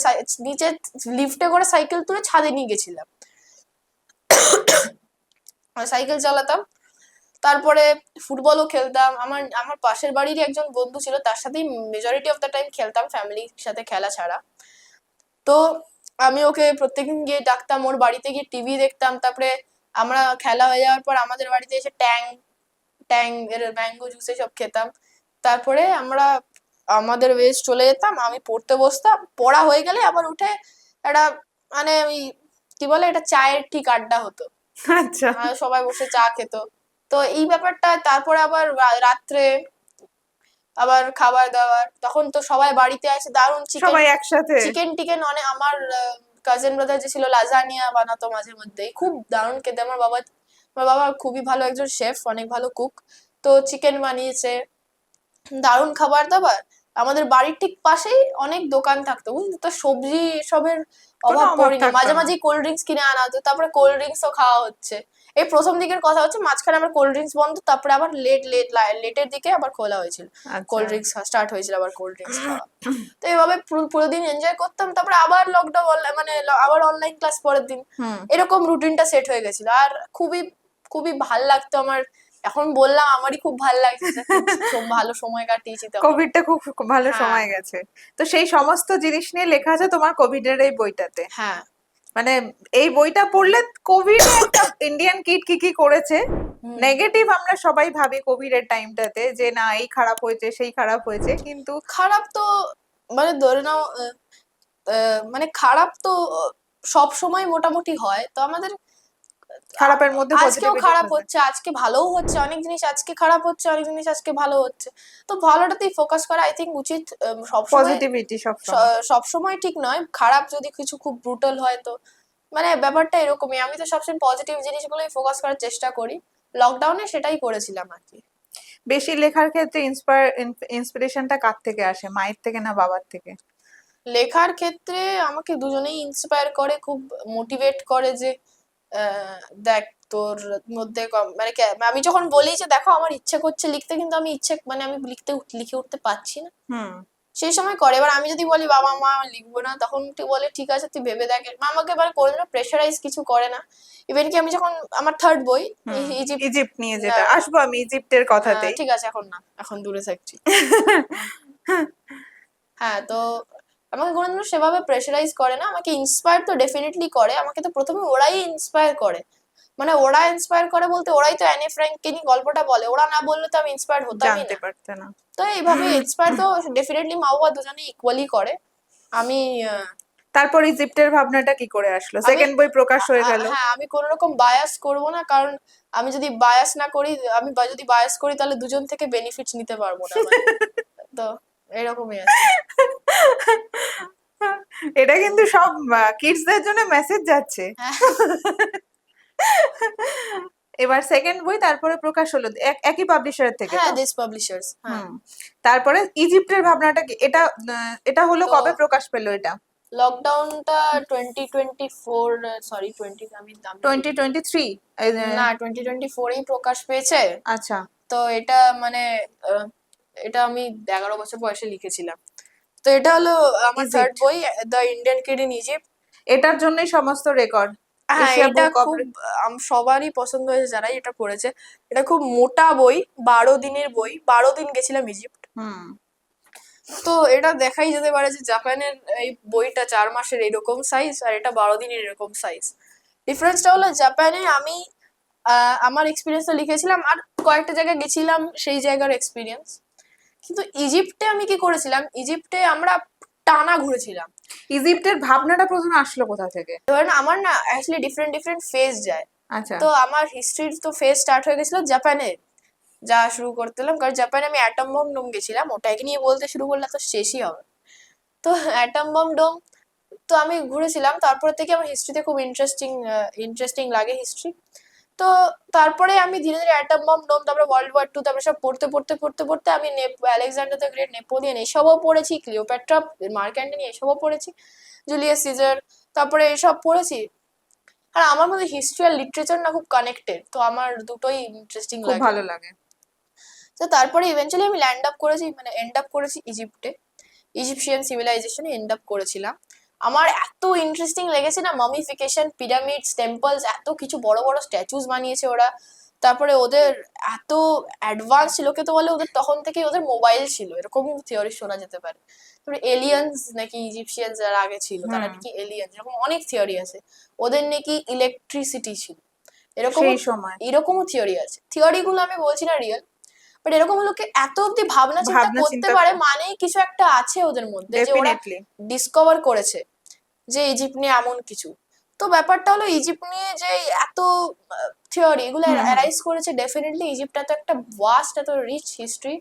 নিচে লিফটে করে সাইকেল তুলে ছাদে নিয়ে গেছিলাম, সাইকেল চালাতাম। তারপরে ফুটবলও খেলতাম। আমার পাশের বাড়িরই একজন বন্ধু ছিল, তার সাথেই মেজরিটি অফ দ্য টাইম খেলতাম, ফ্যামিলির সাথে খেলা ছাড়া। তো আমি ওকে প্রত্যেকদিন গিয়ে ডাকতাম, ওর বাড়িতে গিয়ে টিভি দেখতাম। তারপরে আমরা খেলা হয়ে যাওয়ার পর আমাদের বাড়িতে এসে ট্যাং এর ম্যাঙ্গো জুস সব খেতাম। তারপরে আমরা আমাদের ওয়েজ চলে যেতাম, আমি পড়তে বসতাম, পড়া হয়ে গেলে আবার উঠে একটা মানে ওই কি বলে, এটা চায়ের ঠিক আড্ডা হতো। আচ্ছা, সবাই বসে চা খেত। তো এই ব্যাপারটা, তারপরে আবার রাত্রে আবার খাবার দাবার, তখন তো সবাই বাড়িতে আসে, দারুণ
সবাই একসাথে
চিকেন অনেক। আমার কাজিন ব্রাদার যে ছিল লাজানিয়া বানাতো মাঝে মধ্যে, খুব দারুণ খেতে। আমার বাবা খুবই ভালো একজন শেফ, অনেক ভালো কুক। তো চিকেন বানিয়েছে, দারুণ খাবার দাবার। আমাদের বাড়ির ঠিক পাশেই অনেক দোকান থাকতো, বুঝলি তো, সবজি এসবের অভাব পড়েনি। মাঝে মাঝে কোল্ড ড্রিঙ্কস কিনে আনা হতো, তারপরে কোল্ড ড্রিঙ্কসও খাওয়া হচ্ছে। এই প্রথম দিকের কথা হচ্ছে, মাঝখানে আমার কোল্ড ড্রিঙ্কস বন্ধ, তারপরে আবার লেটের দিকে আবার খোলা হয়েছিল, কোল্ড ড্রিঙ্কস স্টার্ট হয়েছিল আবার কোল্ড ড্রিঙ্কস খাওয়া। তো এইভাবে পুরো দিন এনজয় করতাম। তারপরে আবার লকডাউন, মানে আবার অনলাইন ক্লাস পরের দিন, এরকম রুটিনটা সেট হয়ে গেছিল। আর খুবই খুবই ভাল লাগতো আমার। এখন বললাম আমারই খুব ভালো লাগছে, ভালো সময় কাটিয়েছি।
কোভিডটা খুব ভালো সময় গেছে। তো সেই সমস্ত জিনিস নিয়ে লেখা আছে তোমার কোভিডের এই বইটাতে।
হ্যাঁ,
মানে এই বইটা পড়লে কোভিড একটা ইন্ডিয়ান কিড কি কি করেছে, নেগেটিভ আমরা সবাই ভাবি কোভিড এর টাইমটাতে যে না এই খারাপ হয়েছে সেই খারাপ হয়েছে, কিন্তু
খারাপ তো মানে ধরে নাও মানে খারাপ তো সব সময় মোটামুটি হয়, তো আমাদের
খারাপের মধ্যে
আজকেও
পজিটিভিটি
খারাপ
থাকে।
হচ্ছে, আজকে ভালোও হচ্ছে, অনেক জিনিস আজকে খারাপ হচ্ছে, অনেক জিনিস আজকে ভালো হচ্ছে। তো ভালোটাতেই ফোকাস করা আই থিঙ্ক উচিত। সবসময়
পজিটিভিটি সবসময়।
সবসময় ঠিক নয়, খারাপ যদি কিছু খুব ব্রুটাল হয় তো মানে ব্যাপারটা এরকমই। আমি তো সবসময় পজিটিভ জিনিসগুলোই ফোকাস করার চেষ্টা করি, লকডাউনে সেটাই করেছিলাম আর কি।
বেশি লেখার ক্ষেত্রে ইন্সপিরেশনটা কার থেকে আসে, মায়ের থেকে না বাবার থেকে?
লেখার ক্ষেত্রে আমাকে দুজনেই ইন্সপায়ার করে, খুব মোটিভেট করে যে দেখ তোর মধ্যে মানে আমি যখন বলি যে দেখো আমার ইচ্ছে করছে লিখতে, কিন্তু আমি মানে আমি লিখে উঠতে পারছি না,
হুম।
সেই সময় করে। এবার আমি যদি বলি বাবা মা আমি লিখবো না, তখন তুই বলে ঠিক আছে তুই ভেবে দেখ। মা আমাকে এবার কোনোদিনও প্রেশারাইজ কিছু করে না। ইভেন কি আমি যখন আমার থার্ড বই
হুম।
ইজিপ্ট,
ইজিপ্ট নিয়ে যেটা আসবো আমি, ইজিপ্টের কথাতেই।
ঠিক আছে এখন না, এখন দূরে থাকছি। হ্যাঁ, তো আমাকে কোনোদিনও সেভাবে প্রেশারাইজ করে না, আমাকে ইন্সপায়ার তো ডেফিনেটলি করে। আমাকে তো প্রথমে ওরাই ইন্সপায়ার করে, মানে ওরা ইন্সপায়ার করে বলতে ওরাই তো অ্যানে ফ্র্যাঙ্ককে নিয়ে গল্পটা বলে, ওরা না বললে তো আমি ইন্সপায়ার হতামই
জানতে
না।
পারতে না।
তো এইভাবে ইন্সপায়ার তো ডেফিনেটলি মা বাবা দুজনেই ইকুয়ালি করে। আমি
তারপর ইজিপ্টের ভাবনাটা কি করে আসলো?
আমি
সেকেন্ড বই প্রকাশ হয়ে গেল।
হ্যাঁ, আমি কোনো রকম বায়াস করব না, কারণ আমি যদি বায়াস না করি, আমি যদি বায়াস করি তাহলে দুজন থেকে বেনিফিটস নিতে পারবো না মানে। তো এরকমই আছে।
এটা কিন্তু সব কিডসদের জন্য মেসেজ যাচ্ছে।
হ্যাঁ
এবার সেকেন্ড বই তারপরে প্রকাশ হলো একই পাবলিশারের থেকে
হ্যাঁ,
তো?
দিস পাবলিশার্স, হ্যাঁ।
হুম। তারপরে ইজিপ্টের ভাবনাটা কি? এটা হলো
তো
কবে প্রকাশ পেলো এটা?
লকডাউনটা 2024, সরি 20, আমি
2023?
না 2024 এই প্রকাশ পেয়েছে।
আচ্ছা।
তো এটা মানে আহ, এটা আমি 11 বছর বয়সে লিখেছিলাম। তো এটা হলো আমার থার্ড
ইজিপ্ট।
বই, the Indian kid in Egypt.
এটার জন্যই সমস্ত রেকর্ড।
হ্যাঁ,
এশিয়া
এটা
বুক অফ।
খুব সবারই পছন্দ হয়েছে যারাই এটা পড়েছে। এটা খুব মোটা বই, 12 দিনের বই, 12 দিন গেছিলাম ইজিপ্ট।
হুম।
তো এটা দেখাই যেতে পারে যে জাপানের এই বইটা 4 মাসের এরকম সাইজ, আর এটা 12 দিনের এরকম সাইজ। ডিফারেন্সটা হলো জাপানে আমি আমার এক্সপিরিয়েন্সটা লিখেছিলাম, আর কয়েকটা জায়গায় গেছিলাম সেই জায়গার এক্সপিরিয়েন্স। কিন্তু ইজিপ্টে আমি কি করেছিলাম, ইজিপ্টে আমরা টানা ঘুরেছিলাম।
ইজিপ্টের ভাবনাটা প্রথমে আসলো কোথা থেকে?
ধরেন আমার না অ্যাকচুয়ালি ডিফারেন্ট ডিফারেন্ট ফেজ যায়।
আচ্ছা।
তো আমার হিস্ট্রির তো ফেজ স্টার্ট হয়ে গেছিল জাপানে, যা শুরু করতেলাম, কারণ জাপানে আমি অ্যাটম বম ডোম গেছিলাম, ওটাকে নিয়ে বলতে শুরু করলে তো শেষই হবে। তো অ্যাটম বম ডোম তো আমি ঘুরেছিলাম, তারপর থেকে আমার হিস্ট্রিতে খুব ইন্টারেস্টিং লাগে হিস্ট্রি। তো তারপরে আমি ধীরে ধীরে অ্যাটম বম ডোম, তারপরে ওয়ার্ল্ড ওয়ার 2, তারপরে সব পড়তে পড়তে পড়তে পড়তে আমি আলেকজান্ডার দ্য গ্রেট, নেপোলিয়ন এসবও পড়েছি, ক্লিওপ্যাট্রা, মার্ক অ্যান্টনি এসবও পড়েছি, জুলিয়াস সিজার, তারপরে এসব পড়েছি। আর আমার মধ্যে হিস্ট্রি আর লিটারেচার না খুব কানেক্টেড, তো আমার দুটোই ইন্টারেস্টিং
খুব
লাগে।
ভালো লাগে।
তো তারপরে ইভেনচুয়ালি আমি এন্ড আপ করেছি ইজিপ্টে, ইজিপশিয়ান সিভিলাইজেশনে এন্ড আপ করেছিলাম। আমার এত ইন্টারেস্টিং লেগেছে না, মামিফিকেশন, পিরামিডস, টেম্পলস, এত কিছু বড় বড় স্ট্যাচুস বানিয়েছে ওরা। তারপরে ওদের এত অ্যাডভান্স ছিল, কে তো বলে ওদের তখন থেকেই ওদের মোবাইল ছিল, এরকম থিওরি শোনা যেতে পারে। তারপরে এলিয়েন্স নাকি ইজিপশিয়ান যারা আগে ছিল তারা নাকি এলিয়েন্স, এরকম অনেক থিওরি আছে। ওদের নাকি ইলেকট্রিসিটি ছিল, এরকমও
সেই সময়
এরকমও থিওরি আছে। থিওরি গুলো আমি বলছি না রিয়েল, বাট এরকম লোকে এত অব্দি ভাবনা চিন্তা
ভাবনা
করতে
চিন্তা
পারে, মানেই কিছু একটা আছে ওদের মধ্যে, যে ওরা
ডেফিনেটলি।
ডিসকভার করেছে যে ইজিপ্ট নিয়ে এমন কিছু। তো ব্যাপারটা হলো ইজিপ্ট নিয়ে যে এত থিওরি এগুলো অ্যারাইজ করেছে, ডেফিনেটলি ইজিপ্ট এত একটা ভাস্ট, এত রিচ হিস্ট্রি,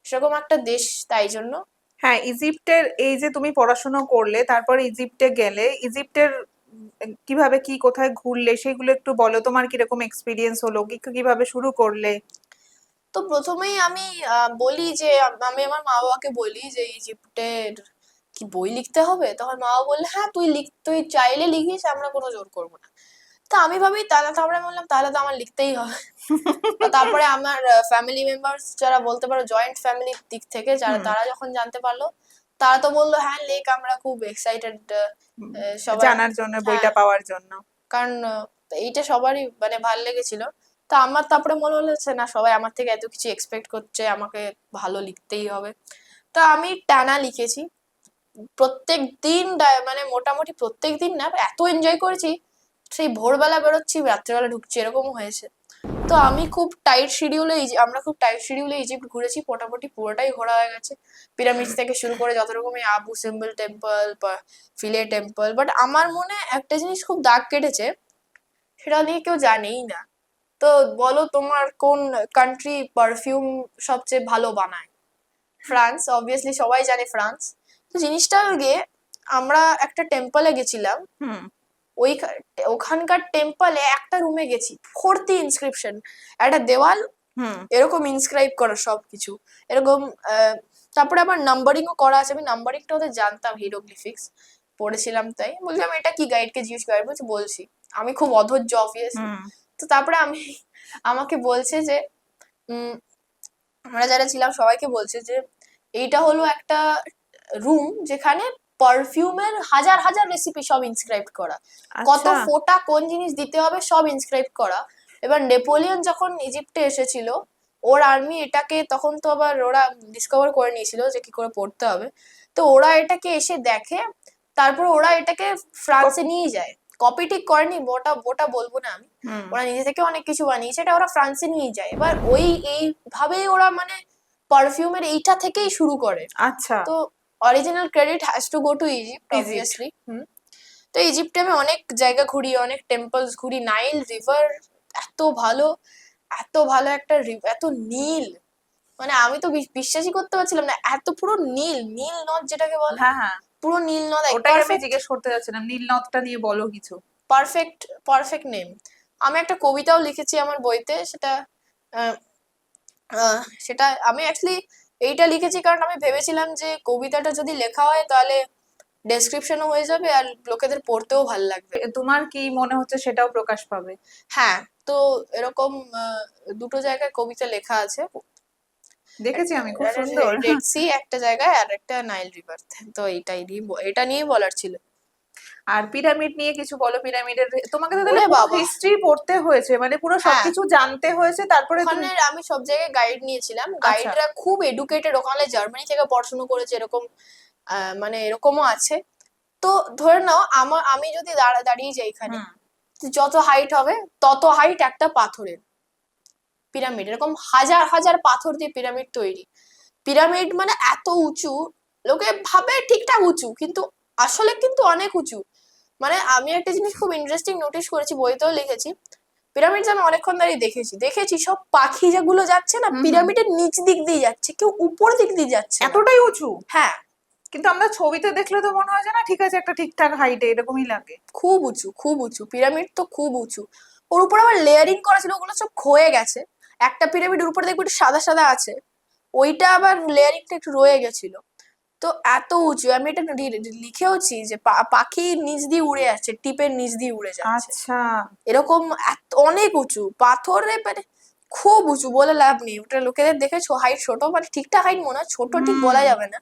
সেরকম একটা দেশ, তাই জন্য।
হ্যাঁ, ইজিপ্টের এই যে তুমি পড়াশোনা করলে তারপর ইজিপ্টে গেলে, ইজিপ্টের কিভাবে কি কোথায় ঘুরলে সেগুলো একটু বলো। তোমার কিরকম এক্সপিরিয়েন্স হলো, কিভাবে শুরু করলে?
তো প্রথমেই আমি বলি যে আমি আমার মা বাবাকে বলি যে ইজিপ্টের কি বই লিখতে হবে, তখন মা বাবা বললে হ্যাঁ তুই চাইলে লিখিস, আমরা কোনো জোর করবো না। তো আমি ভাবি তাহলে, তারপরে বললাম তাহলে তো আমার লিখতেই হবে। তারপরে আমার ফ্যামিলি মেম্বার্স যারা বলতে পারো জয়েন্ট ফ্যামিলির দিক থেকে যারা, তারা যখন জানতে পারলো, তারা তো বললো হ্যাঁ লেখ, আমরা খুব এক্সাইটেড সবার।
জানার জন্য,
হ্যাঁ,
বইটা পাওয়ার জন্য।
কারণ এইটা সবারই মানে ভালো লেগেছিল। তো আমার তারপরে মনে হলো না সবাই আমার থেকে এত কিছু এক্সপেক্ট করছে, আমাকে ভালো লিখতেই হবে। তো আমি টানা লিখেছি প্রত্যেক দিন, মানে মোটামুটি প্রত্যেক দিন না, এত এনজয় করেছি, সেই ভোরবেলা বেরোচ্ছি রাত্রেবেলা ঢুকছি, এরকমও হয়েছে। তো আমি খুব টাইট শিডিউলে আমরা খুব টাইট শিডিউলে ইজিপ্ট ঘুরেছি, মোটামুটি পুরোটাই ঘোরা হয়ে গেছে, পিরামিড থেকে শুরু করে যত রকমের আবু সিম্বল টেম্পল বা ফিলে টেম্পল। বাট আমার মনে একটা জিনিস খুব দাগ কেটেছে, সেটা নিয়ে কেউ জানেই না। তো বলো তোমার কোন কান্ট্রি পারফিউম সবচেয়ে ভালো বানায়? ফ্রান্স, অবভিয়াসলি সবাই জানে ফ্রান্স। তো জিনিসটা গিয়ে আমরা একটা টেম্পলে গেছিলাম,
হুম
ওই ওখানকার টেম্পলে একটা রুমে গেছি, ভর্তি ইনস্ক্রিপশন, একটা দেওয়াল
হুম
এরকম ইনস্ক্রাইব করা সবকিছু এরকম। তারপরে আবার নাম্বারিংও করা আছে, আমি নাম্বারিংটা ওদের জানতাম, হিরোগ্লিফিক্স পড়েছিলাম, তাই বললাম এটা কি, গাইডকে জিজ্ঞেস গাইড বলছে বলছি, আমি খুব অধৈর্য অবভিয়াসলি।
হুম
তো তারপরে আমাকে বলছে যে উম আমরা যারা ছিলাম সবাইকে বলছে যে এইটা হলো একটা রুম যেখানে পারফিউমের হাজার হাজার রেসিপি সব ইনস্ক্রাইব করা, কত
আচ্ছা
ফোঁটা কোন জিনিস দিতে হবে সব ইনস্ক্রাইব করা। এবার নেপোলিয়ন যখন ইজিপ্টে এসেছিল, ওর আর্মি এটাকে তখন তো আবার ওরা ডিসকভার করে নিয়েছিল যে কি করে পড়তে হবে, তো ওরা এটাকে এসে দেখে, তারপর ওরা এটাকে ফ্রান্সে নিয়ে যায়। কপি ঠিক করেনি, ওটা ওটা বলবো না আমি,
হুম
ওরা নিজে থেকে অনেক কিছু বানিয়েছে, এটা ওরা ফ্রান্সে নিয়ে যায়। এবার ওই এইভাবেই ওরা মানে পারফিউমের এইটা থেকেই শুরু করে।
আচ্ছা
তো original credit has to go to Egypt
Egypt
obviously. তো ইজিপ্টে আমি অনেক জায়গা ঘুরি, অনেক টেম্পলস ঘুরি, নাইল রিভার এত ভালো, এত ভালো একটা এত নীল, মানে আমি তো বিশ্বাসই করতে পারছিলাম না, এত পুরো নীল, নীল নদ যেটাকে বলে,
হ্যাঁ হ্যাঁ
পুরো নীল নদ,
ওটাই আমি
পারফেক্ট
জিজ্ঞেস করতে যাচ্ছিলাম, নীলনদটা নিয়ে বলো কিছু।
Perfect perfect name. আমি একটা কবিতাও লিখেছি আমার বইতে, সেটা আহ, সেটা আমি অ্যাকচুয়ালি এইটা লিখেছি কারণ আমি ভেবেছিলাম যে কবিতাটা যদি লেখা হয় তাহলে ডেসক্রিপশনও হয়ে যাবে আর লোকেদের পড়তেও ভালো লাগবে।
তোমার কি মনে হচ্ছে সেটাও প্রকাশ পাবে?
হ্যাঁ, তো এরকম দুটো জায়গায় কবিতা লেখা আছে,
দেখেছি আমি, খুব সুন্দর।
রেড সি একটা জায়গায় আর একটা নাইল রিভার। তো এটা নিয়েই বলার ছিল।
আর পিরামিড নিয়ে কিছু বলো, পিরামিডের তোমাকে তো তাহলে
ওরে
পুরো
বাবা,
হিস্ট্রি পড়তে হয়েছে, মানে পুরো
হ্যাঁ,
সবকিছু জানতে হয়েছে তারপরে তুমি।
ওখানে আমি সব জায়গায় গাইড নিয়েছিলাম,
আচ্ছা
গাইডরা খুব এডুকেটেড, ওখানে জার্মানি থেকে পড়াশোনা করেছে এরকম, মানে এরকমও আছে। তো ধরে নাও আমি যদি দাঁড়িয়ে যাই এখানে,
হুম
যত হাইট হবে তত হাইট একটা পাথরের পিরামিড, এরকম হাজার হাজার পাথর দিয়ে পিরামিড তৈরি। পিরামিড মানে এত উঁচু, লোকে ভাবে ঠিকঠাক উঁচু, কিন্তু আসলে কিন্তু অনেক উঁচু। মানে আমি একটা জিনিস খুব ইন্টারেস্টিং নোটিস করেছি, বইতেও লিখেছি, পিরামিড আমি অনেকক্ষণ দাঁড়িয়ে দেখেছি সব পাখি যেগুলো যাচ্ছে না
হুম হুম।
পিরামিডের নিচ দিক দিয়ে যাচ্ছে, কেউ উপর দিক দিয়ে যাচ্ছে না।
এতটাই উঁচু?
হ্যাঁ,
কিন্তু আমরা ছবিতে দেখলে তো মনে হয় যে না ঠিক আছে, একটা ঠিকঠাক হাইটে এরকমই লাগে।
খুব উঁচু, খুব উঁচু পিরামিড, তো খুব উঁচু। ওর উপর আবার লেয়ারিং করা ছিল, ওগুলো সব ক্ষয়ে গেছে। একটা পিরামিডের উপর দেখবে একটু সাদা সাদা আছে, ওইটা আবার লেয়ারিংটা একটু রয়ে গেছিল। তো এত উঁচু, আমি এটা লিখেওছি যে পাখি নিচ দিয়ে উড়ে যাচ্ছে, টিপের নিচ দিয়ে উড়ে যাচ্ছে,
আচ্ছা
এরকম অনেক উঁচু পাথরে, মানে খুব উঁচু, বলে লাভ নেই। ওটা লোকেদের দেখে হাইট ছোট, মানে ঠিকঠাক হাইট মনে হয় ছোট, ঠিক বলা
হুম
যাবে না।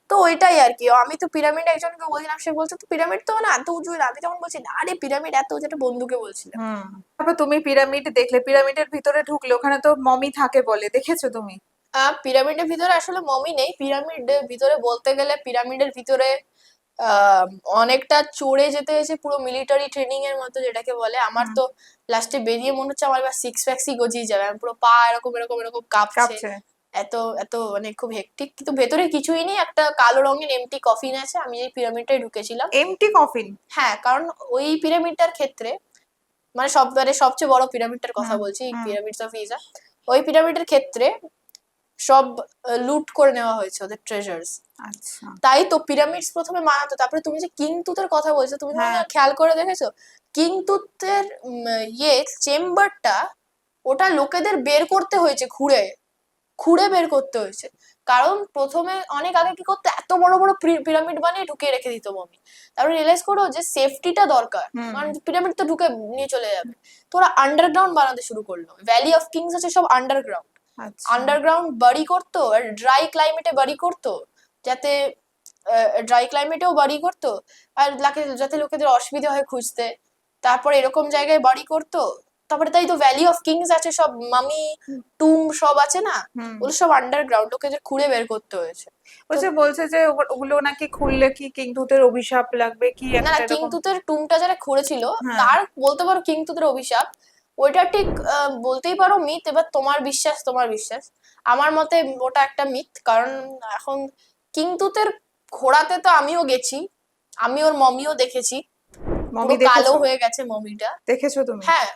তো ওইটাই আর কি, আমি তো পিরামিড একজনকে বলছিলাম, সে বলছে তো পিরামিড তো না এত উঁচু না, আমি তখন বলছি না রে পিরামিড এত উঁচু, একটা বন্ধুকে বলছিলাম।
হুম। তারপর তুমি পিরামিড দেখলে, পিরামিডের ভিতরে ঢুকলে, ওখানে তো মমি থাকে বলে, দেখেছো তুমি?
পিরামিডের ভিতরে আসলে মমি নেই, পিরামিডের ভিতরে বলতে গেলে পিরামিডের ভিতরে আহ অনেকটা চড়ে যেতে হয়েছে, পুরো মিলিটারি ট্রেনিং এর মতো যেটাকে বলে। আমার
হুম
তো লাস্টে বেরিয়ে মনে হচ্ছে আমার এবার সিক্স প্যাকসই গজিয়ে যাবে, আমি পুরো পা এরকম এরকম এরকম কাঁপছে,
কাঁপছে?
এত এত মানে খুব হেক্টিক। কিন্তু ভেতরে কিছুই নেই, একটা কালো রঙের এমটি কফিন আছে, আমি এই পিরামিডটাই ঢুকেছিলাম।
Empty coffin?
হ্যাঁ, কারণ ওই পিরামিডটার ক্ষেত্রে, মানে সবচেয়ে বড় পিরামিডটার কথা
হুম
বলছি,
হুম
পিরামিডস অফ গিজা, ওই পিরামিডের ক্ষেত্রে সব লুট করে নেওয়া হয়েছে ওদের ট্রেজার্স।
আচ্ছা
তাই তো পিরামিডস প্রথমে বানাতো। তারপরে তুমি যে কিং তুতের কথা বলছো, তুমি মনে
হ্যাঁ
হয় খেয়াল করে দেখেছো, কিং তুতের চেম্বারটা, ওটা লোকেদের বের করতে হয়েছে, খুঁড়ে খুঁড়ে বের করতে হয়েছে। কারণ প্রথমে অনেক আগে কি করতো, এত বড় বড় পিরামিড বানিয়ে ঢুকিয়ে রেখে দিত মমি, তারপরে রিয়েলাইজ করো যে সেফটিটা দরকার,
হুম
কারণ পিরামিড তো ঢুকে নিয়ে চলে যাবে। তো ওরা আন্ডারগ্রাউন্ড বানাতে শুরু করলো, ভ্যালি অফ কিংস আছে সব আন্ডারগ্রাউন্ড,
আচ্ছা
আন্ডারগ্রাউন্ড বাড়ি করতো, আর ড্রাই ক্লাইমেটে বাড়ি করতো, যাতে ড্রাই ক্লাইমেটেও বাড়ি করতো, আর যাতে লোকেদের অসুবিধা হয় খুঁজতে। তারপর এরকম জায়গায় বাড়ি করতো। তারপরে তাই তো ভ্যালি অফ কিংস আছে, সব মামি টুম সব আছে না,
হুম।
ওগুলো সব আন্ডারগ্রাউন্ড, লোকেদের খুঁড়ে বের করতে হয়েছে।
ওই যে বলছে যে ওগুলো নাকি খুললে কি কিংতুতের অভিশাপ লাগবে কি
না না,
একটা এরকম।
কিংতুতের টুমটা যারা খুঁড়েছিল,
হ্যাঁ
তার বলতে পারো কিংতুতের অভিশাপ। ওইটা ঠিক বলতেই পারো মিথ। এবার তোমার বিশ্বাস তোমার বিশ্বাস। আমার মতে ওটা একটা মিথ, কারণ এখন কিংতুতের ঘোড়াতে তো আমিও গেছি, আমি ওর মমিও দেখেছি, পুরো
মমি
কালো
দেখেছো?
হয়ে গেছে মমিটা।
দেখেছো তুমি?
হ্যাঁ,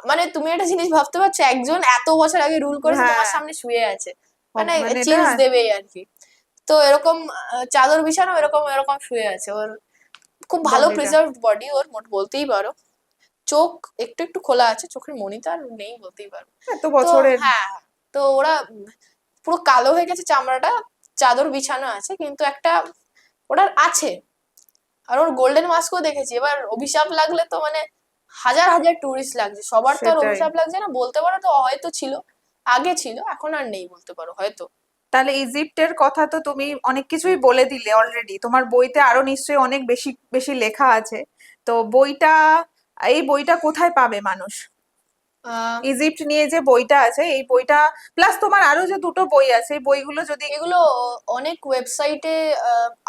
মানে তুমি একটা জিনিস ভাবতে পারছো, একজন এত বছর আগে রুল করেছে তোমার
হ্যাঁ,
সামনে শুয়ে আছে, মানে
মানে এটা
চিলস দেবেই আর কি। তো এরকম চাদর বিছানো এরকম এরকম শুয়ে আছে, ওর খুব ভালো
মমিটা
প্রিজার্ভ বডি ওর, মোট বলতেই পারো। চোখ একটু একটু খোলা আছে, চোখের মনি তো আর নেই বলতেই পারো।
এত
তো
বছরের।
হ্যাঁ, তো ওরা পুরো কালো হয়ে গেছে চামড়াটা, চাদর বিছানো আছে, কিন্তু একটা ওটার আছে। আর ওর গোল্ডেন মাস্কও দেখেছি। এবার অভিশাপ লাগলে তো মানে হাজার হাজার টুরিস্ট লাগছে, সবার তো আর
সেটাই।
অভিশাপ লাগছে না বলতে পারো। তো হয়তো ছিল, আগে ছিল, এখন আর নেই বলতে পারো হয়তো।
তাহলে ইজিপ্টের কথা তো তুমি অনেক কিছুই বলে দিলে অলরেডি, তোমার বইতে আরো নিশ্চয়ই অনেক বেশি বেশি লেখা আছে। তো বইটা, এই বইটা কোথায় পাবে মানুষ?
আহ
ইজিপ্ট নিয়ে যে বইটা আছে এই বইটা, প্লাস তোমার আরো যে দুটো বই আছে এই বইগুলো যদি।
এগুলো অনেক ওয়েবসাইটে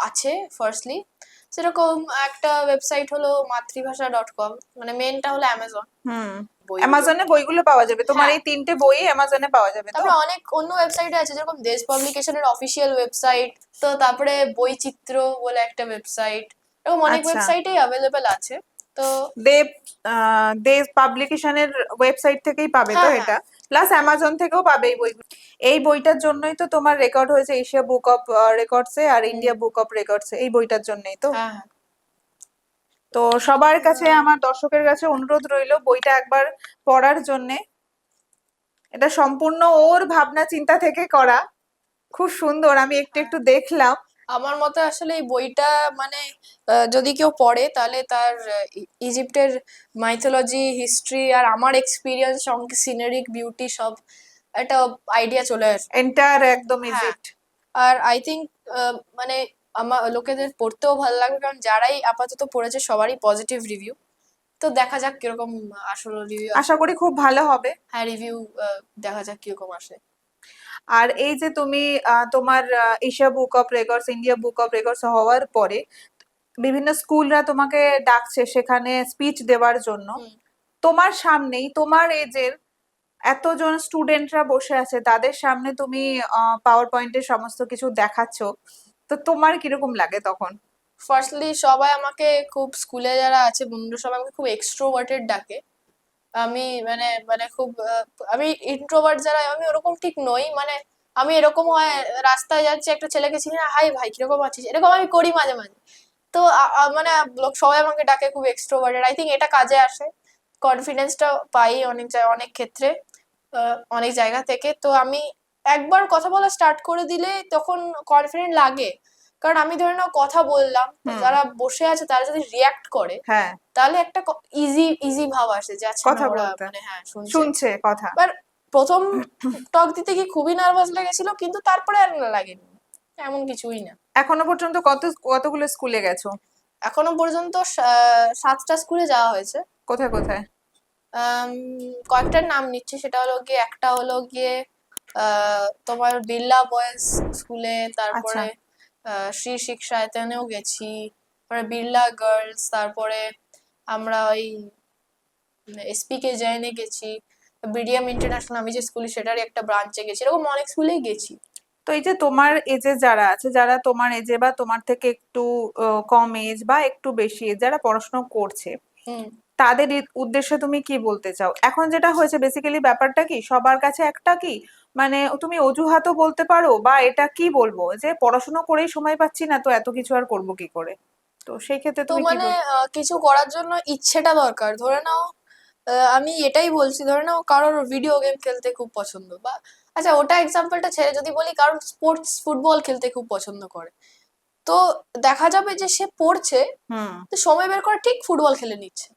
আছে। ফার্স্টলি সেরকম একটা ওয়েবসাইট হলো মাতৃভাষা.com, মানে মেনটা হলো অ্যামাজন
হুম,
বইগুলো।
অ্যামাজনে বইগুলো পাওয়া যাবে, তোমার
হ্যাঁ,
এই তিনটে বই অ্যামাজনে পাওয়া যাবে তো?
তারপরে অনেক অন্য ওয়েবসাইটে আছে, যেরকম দেশ পাবলিকেশনের অফিসিয়াল ওয়েবসাইট, তো তারপরে বইচিত্র বলে একটা ওয়েবসাইট, এরকম অনেক
আচ্ছা,
ওয়েবসাইটেই অ্যাভেলেবেল আছে। তো
দেব দেব পাবলিকেশনের ওয়েবসাইট থেকেই পাবে তো
হ্যাঁ হ্যাঁ
এটা? প্লাস অ্যামাজন থেকেও পাবে এই বইগুলো। এই বইটার জন্যই তো তোমার রেকর্ড হয়েছে এশিয়া বুক অফ রেকর্ডসে আর
হুম,
ইন্ডিয়া বুক অফ রেকর্ডসে, এই বইটার জন্যই তো।
হ্যাঁ হ্যাঁ।
তো সবার কাছে,
আহ,
আমার দর্শকের কাছে অনুরোধ রইলো বইটা একবার পড়ার জন্যে। এটা সম্পূর্ণ ওর ভাবনা চিন্তা থেকে করা, খুব সুন্দর, আমি একটু
হ্যাঁ,
একটু দেখলাম।
আমার মতে আসলে এই বইটা মানে যদি কেউ পড়ে তাহলে তার ইজিপ্টের মাইথোলজি, হিস্ট্রি আর আমার এক্সপিরিয়েন্স সঙ্গে সিনারিক বিউটি সব একটা আইডিয়া চলে আসবে।
এন্টার একদম
হ্যাঁ,
ইজিপ্ট।
আর আই থিঙ্ক মানে আমার লোকেদের পড়তেও ভালো লাগবে, কারণ যারাই আপাতত পড়েছে সবারই পজিটিভ রিভিউ। তো দেখা যাক কিরকম আসলে রিভিউ
আশা
আসে।
করি খুব ভালো হবে।
হ্যাঁ, রিভিউ দেখা যাক কিরকম আসে।
আর এই যে তুমি তোমার Asia book of records, India book of records হওয়ার পরে বিভিন্ন স্কুলরা তোমাকে ডাকছে সেখানে স্পিচ দেওয়ার জন্য,
হুম।
তোমার সামনেই তোমার এজের এতজন স্টুডেন্টরা বসে আছে, তাদের সামনে তুমি পাওয়ার পয়েন্টের সমস্ত কিছু দেখাচ্ছো, তো তোমার কিরকম লাগে তখন?
ফার্স্টলি সবাই আমাকে খুব, স্কুলে যারা আছে বন্ধু সবাই আমাকে খুব এক্সট্রোভার্টেড ডাকে। আমি মানে মানে খুব আমি ইন্ট্রোভার্ট যারা, আমি ওরকম ঠিক নই। মানে আমি এরকম হয়, রাস্তায় যাচ্ছি একটা ছেলেকে চিনি না, হাই ভাই কিরকম আছিস, এরকম আমি করি মাঝে মাঝে। তো মানে লোক সবাই আমাকে ডাকে খুব এক্সট্রোভার্টেড। আই থিঙ্ক এটা কাজে আসে, কনফিডেন্সটা পাই অনেক অনেক ক্ষেত্রে, অনেক জায়গা থেকে। তো আমি একবার কথা বলা স্টার্ট করে দিলে তখন কনফিডেন্ট লাগে। কারণ আমি ধরে নাও কথা বললাম,
হুম।
যারা বসে আছে তারা যদি রিয়াক্ট করে
হ্যাঁ,
তাহলে একটা ইজি ইজি ভাব আসে যে আচ্ছা না
কথা
ওরা
বলতে
মানে হ্যাঁ শুনছে।
শুনছে কথা।
এবার প্রথম টক দিতে গিয়ে খুবই নার্ভাস লেগেছিল, কিন্তু তারপরে আর লাগেনি, এমন কিছুই না।
এখনো পর্যন্ত কতগুলো স্কুলে গেছো?
এখনো পর্যন্ত 7টা স্কুলে যাওয়া হয়েছে।
কোথায় কোথায়?
আম, কয়েকটার নাম নিচ্ছি, সেটা হলো গিয়ে একটা হলো গিয়ে তোমার বিড়লা বয়েজ স্কুলে,
আচ্ছা।
তারপরে শ্রী শিক্ষায়তনেও গেছি, তারপরে বিড়লা গার্লস, তারপরে আমরা ওই এসপিকে জৈনে গেছি, বিডিএম ইন্টারন্যাশনাল আমি যে স্কুলে সেটারই একটা ব্রাঞ্চে গেছি, এরকম অনেক স্কুলেই গেছি।
তো এই যে তোমার এজে যারা আছে, যারা তোমার এজে বা তোমার থেকে একটু কম এজ বা একটু বেশি এজ, যারা পড়াশোনা করছে,
হুম।
তাদের উদ্দেশ্যে তুমি কি বলতে চাও? এখন যেটা হয়েছে বেসিক্যালি ব্যাপারটা কি, সবার কাছে একটা কি, মানে তুমি অজুহাতও বলতে পারো, বা এটা কি বলবো, যে পড়াশোনা করেই সময় পাচ্ছি না, তো এত কিছু আর করবো কি করে? তো সেই ক্ষেত্রে
তো
তুমি কি
মানে
বল?
কিছু করার জন্য ইচ্ছেটা দরকার। ধরে নাও আমি এটাই বলছি, ধরে নাও কারোর ভিডিও গেম খেলতে খুব পছন্দ, বা আচ্ছা ওটা এক্সাম্পলটা ছেড়ে যদি বলি কারণ স্পোর্টস ফুটবল খেলতে খুব পছন্দ করে, তো দেখা যাবে যে সে পড়ছে,
হুম।
তো সময় বের করে ঠিক ফুটবল খেলে নিচ্ছে।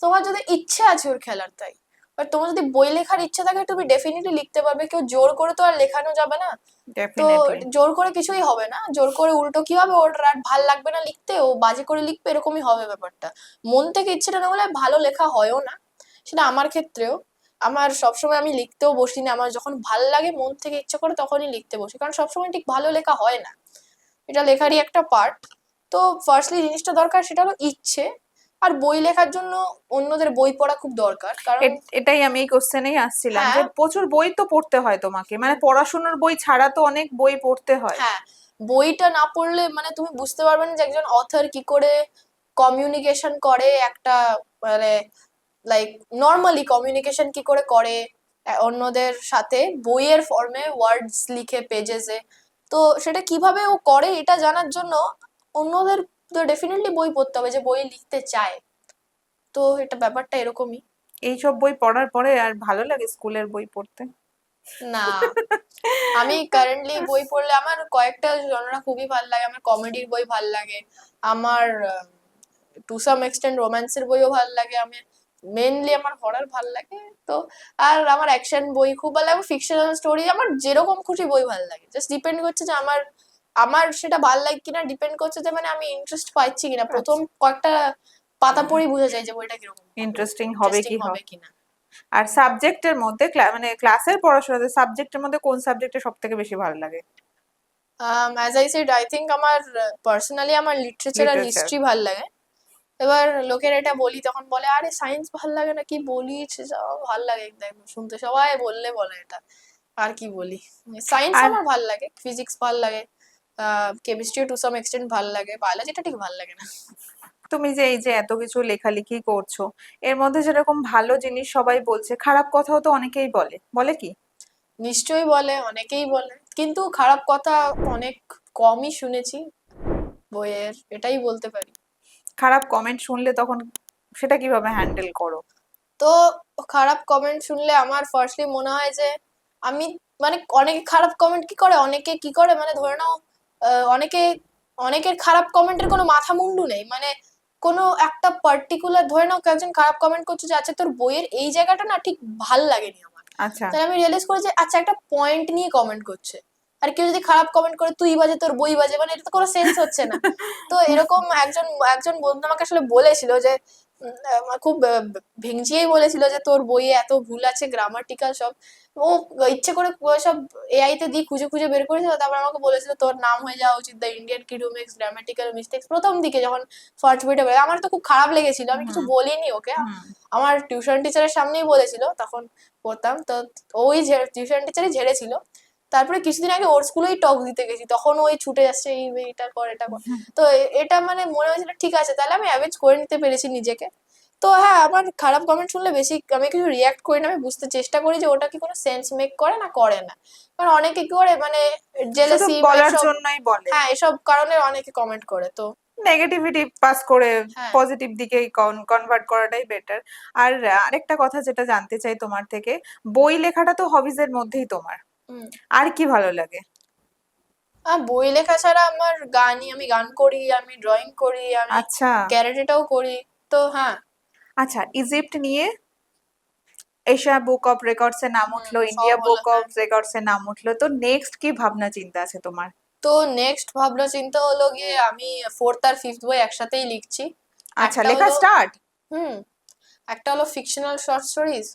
তোমার যদি ইচ্ছে আছে ওর খেলার, তাই বাট তোমার যদি বই লেখার ইচ্ছা থাকে তুমি ডেফিনেটলি লিখতে পারবে, কেউ জোর করে তো আর লেখানো যাবে না। তো
ডেফিনেটলি।
জোর করে কিছুই হবে না, জোর করে উল্টো কি হবে, ওর আর ভাল লাগবে না লিখতে, ও বাজে করে লিখবে, এরকমই হবে ব্যাপারটা। মন থেকে ইচ্ছেটা না হলে ভালো লেখা হয়ও না, সেটা আমার ক্ষেত্রেও। আমার সবসময় আমি লিখতেও বসি না, আমার যখন ভাল লাগে মন থেকে ইচ্ছে করে তখনই লিখতে বসি, কারণ সবসময় ঠিক ভালো লেখা হয় না, এটা লেখারই একটা পার্ট। তো ফার্স্টলি জিনিসটা দরকার সেটা হলো ইচ্ছে। আর বই লেখার জন্য অন্যদের বই পড়া খুব দরকার, কারণ
এটাই আমি এই কোশ্চেনেই আসছিলাম যে
হ্যাঁ
প্রচুর বই তো পড়তে হয় তোমাকে, মানে পড়াশোনার বই ছাড়া তো অনেক বই পড়তে হয়।
হ্যাঁ বইটা না পড়লে মানে তুমি বুঝতে পারবে না যে একজন অথর কি করে কমিউনিকেশন করে, একটা মানে লাইক নর্মালি কমিউনিকেশন কি করে করে অন্যদের সাথে বইয়ের ফর্মে ওয়ার্ডস লিখে পেজেসে। তো সেটা কিভাবে ও করে এটা জানার জন্য অন্যদের তো ডেফিনেটলি বই পড়তে হবে যে বই লিখতে চায়। তো এটা ব্যাপারটা এরকমই।
এইসব বই পড়ার পরে আর ভালো লাগে স্কুলের বই পড়তে?
না, আমি কারেন্টলি বই পড়লে আমার কয়েকটা জনরা খুবই ভালো লাগে। আমার কমেডির বই ভালো লাগে, আমার টু সাম এক্সটেন্ট রোম্যান্সের বইও ভালো লাগে, আমি মেনলি আমার হরর ভালো লাগে। তো আর আমার অ্যাকশন বই খুব ভালো লাগে, ফিকশনাল স্টোরি, আমার যেরকম খুশি বই ভালো লাগে। জাস্ট ডিপেন্ড করছে যে আমার আমার সেটা ভালো লাগে কিনা, ডিপেন্ড করছে যে মানে আমি ইন্টারেস্ট পাচ্ছি কিনা। প্রথম কয়েকটা পাতা পড়েই বোঝা যায় যে বইটা কিরকম
ইন্টারেস্টিং হবে কি
হবে কিনা।
আর সাবজেক্টের মধ্যে মানে ক্লাসের পড়াশোনাতে সাবজেক্টের মধ্যে কোন সাবজেক্টে সব থেকে বেশি ভালো লাগে?
As I said, I think আমার পার্সোনালি আমার লিটারেচার আর
লিটারেচার।
হিস্ট্রি ভাল লাগে। এবার লোকের এটা বলি তখন বলে আরে সায়েন্স ভাল লাগে না, কি বলিস, সব ভাল লাগে একদম শুনতে, সবাই বলে এটা। আর কি বলি, সায়েন্স
আর
আমার ভাল লাগে, ফিজিক্স ভাল লাগে, কেমিস্ট্রি টু সাম এক্সটেন্ট ভাল লাগে, বায়োলজিটা ঠিক ভাল লাগে না।
তুমি যে এই যে এত কিছু লেখালেখি করছো, এর মধ্যে যেরকম ভালো জিনিস সবাই বলছে, খারাপ কথাও তো অনেকেই বলে, বলে কি?
নিশ্চয়ই বলে, অনেকেই বলে, কিন্তু খারাপ কথা অনেক কমই শুনেছি বইয়ের, এটাই বলতে পারি।
খারাপ কমেন্ট শুনলে তখন সেটা কিভাবে হ্যান্ডেল করো?
তো খারাপ কমেন্ট শুনলে আমার ফার্স্টলি মনে হয় যে আমি মানে অনেকে খারাপ কমেন্ট কি করে, অনেকে কি করে মানে ধরে নাও অনেকে অনেকের খারাপ কমেন্টের কোনো মাথা মুন্ডু নেই, মানে কোনো একটা পার্টিকুলার ধরে নাও একজন খারাপ কমেন্ট করছে যে আচ্ছা তোর বইয়ের এই জায়গাটা না ঠিক ভাল লাগেনি আমার।
আচ্ছা।
তাহলে আমি রিয়েলাইজ করি যে আচ্ছা একটা পয়েন্ট নিয়ে কমেন্ট করছে। আর কেউ যদি খারাপ কমেন্ট করে তুই বাজে তোর বই বাজে, মানে এটা তো কোনো সেন্স হচ্ছে না। তো এরকম একজন একজন বন্ধু আমাকে আসলে বলেছিল যে খুব ভেঙচিয়েই বলেছিল যে তোর বইয়ে এত ভুল আছে, গ্রামাটিক্যাল সব। ও ইচ্ছে করে সব এআই তে দিয়ে খুঁজে খুঁজে বের করেছিল, তারপর আমাকে বলেছিল তোর নাম হয়ে যাওয়া উচিত the Indian kid who makes grammatical mistakes. প্রথম দিকে যখন ফার্স্ট বইটা বের, আমার তো খুব খারাপ লেগেছিল, আমি কিছু বলিনি ওকে। আমার টিউশন টিচারের সামনেই বলেছিল, তখন পড়তাম তো, ওই টিউশন টিচারই ঝেড়েছিল। তারপরে কিছুদিন আগে ওর স্কুলেই টক দিতে গেছি, তখন ওই ছুটে যাচ্ছে এই এটা কর এটা কর। তো এটা মানে মনে হয়েছিল ঠিক আছে, তাহলে আমি অ্যাভেজ করে নিতে পেরেছি নিজেকে। তো হ্যাঁ, আমার খারাপ কমেন্ট শুনলে বেশি আমি কিছু রিয়াক্ট করি না, আমি বুঝতে চেষ্টা করি যে ওটা কি কোনো সেন্স মেক করে না করে না। কারণ অনেকে কি করে মানে
শুধু
জেলাসি বা
বলার
এসব,
জন্যই বলে।
হ্যাঁ এসব কারণে অনেকে কমেন্ট করে। তো
নেগেটিভিটি পাস করে
হ্যাঁ
পজিটিভ দিকে কনভার্ট করাটাই বেটার। আর আরেকটা কথা যেটা জানতে চাই তোমার থেকে, বই লেখাটা তো হবিজ এর মধ্যেই তোমার,
হুম।
আর কি ভালো লাগে?
বই লেখা ছাড়া আমার গানই, আমি গান করি, আমি ড্রয়িং করি, আমি
আচ্ছা।
ক্যারাটেটাও করি। তো হ্যাঁ।
আচ্ছা, ইজিপ্ট নিয়ে এশিয়া বুক অফ রেকর্ডস এর নাম উঠলো,
সব
ইন্ডিয়া
হলো
বুক অফ
হ্যাঁ।
রেকর্ডস এর নাম উঠলো, তো নেক্সট কি ভাবনা চিন্তা আছে তোমার?
তো নেক্সট ভাবনা চিন্তা হলো গিয়ে আমি ফোর্থ আর ফিফথ বই একসাথেই লিখছি।
আচ্ছা,
একটা
লেখা
হলো
স্টার্ট।
হুম একটা হলো ফিকশনাল শর্ট স্টোরিজ,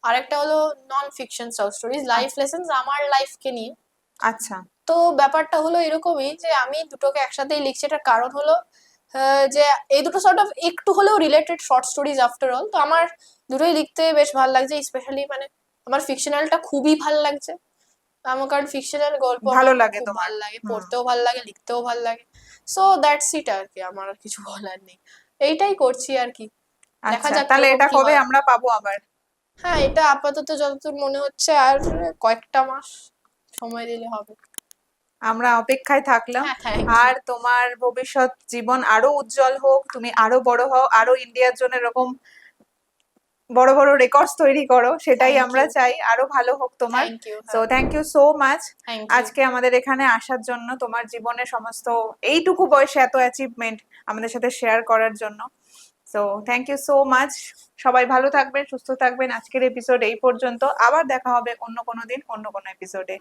আর একটা হলো non fiction short stories, life lessons আমার লাইফকে নিয়ে।
আচ্ছা।
তো ব্যাপারটা হলো এরকমই যে আমি দুটোকে একসাথেই লিখছি, এটার কারণ হলো যে এই দুটো সর্ট অফ একটু হলেও related short stories after all. তো আমার দুটোই লিখতে বেশ ভালো লাগছে, স্পেশালি মানে আমার ফিকশনালটা খুবই ভালো লাগছে। আমার কারণ ফিকশনাল গল্প
ভালো
আমার
লাগে
খুব
তোমার?
ভালো লাগে,
হুম।
পড়তেও ভালো লাগে, লিখতেও ভালো লাগে। সো দ্যাটস ইট আর কি, আমার আর কিছু বলার নেই, এইটাই করছি আর কি। দেখা
আচ্ছা,
যাক
তাহলে
কিরকম
এটা
কি
কবে
হয়।
আমরা পাবো আবার?
হ্যাঁ, এটা আপাতত যতদূর মনে হচ্ছে আর কয়েকটা মাস সময় দিলে হবে।
আমরা অপেক্ষায় থাকলাম।
হ্যাঁ, থ্যাংক
আর
ইউ।
তোমার ভবিষ্যৎ জীবন আরো উজ্জ্বল হোক, তুমি আরো বড় হও, আরো ইন্ডিয়ার জন্য এরকম বড় বড় রেকর্ডস তৈরি করো, সেটাই
থ্যাংক
আমরা
ইউ।
চাই, আরো ভালো হোক তোমার।
Thank you.
সো
হ্যাঁ,
thank you so much
thank you.
আজকে আমাদের এখানে আসার জন্য, তোমার জীবনের সমস্ত এইটুকু বয়সে এত অ্যাচিভমেন্ট আমাদের সাথে শেয়ার করার জন্য। So thank you so much. সবাই ভালো থাকবেন, সুস্থ থাকবেন। আজকের এপিসোড এই পর্যন্ত, আবার দেখা হবে অন্য কোনো দিন অন্য কোনো এপিসোডে।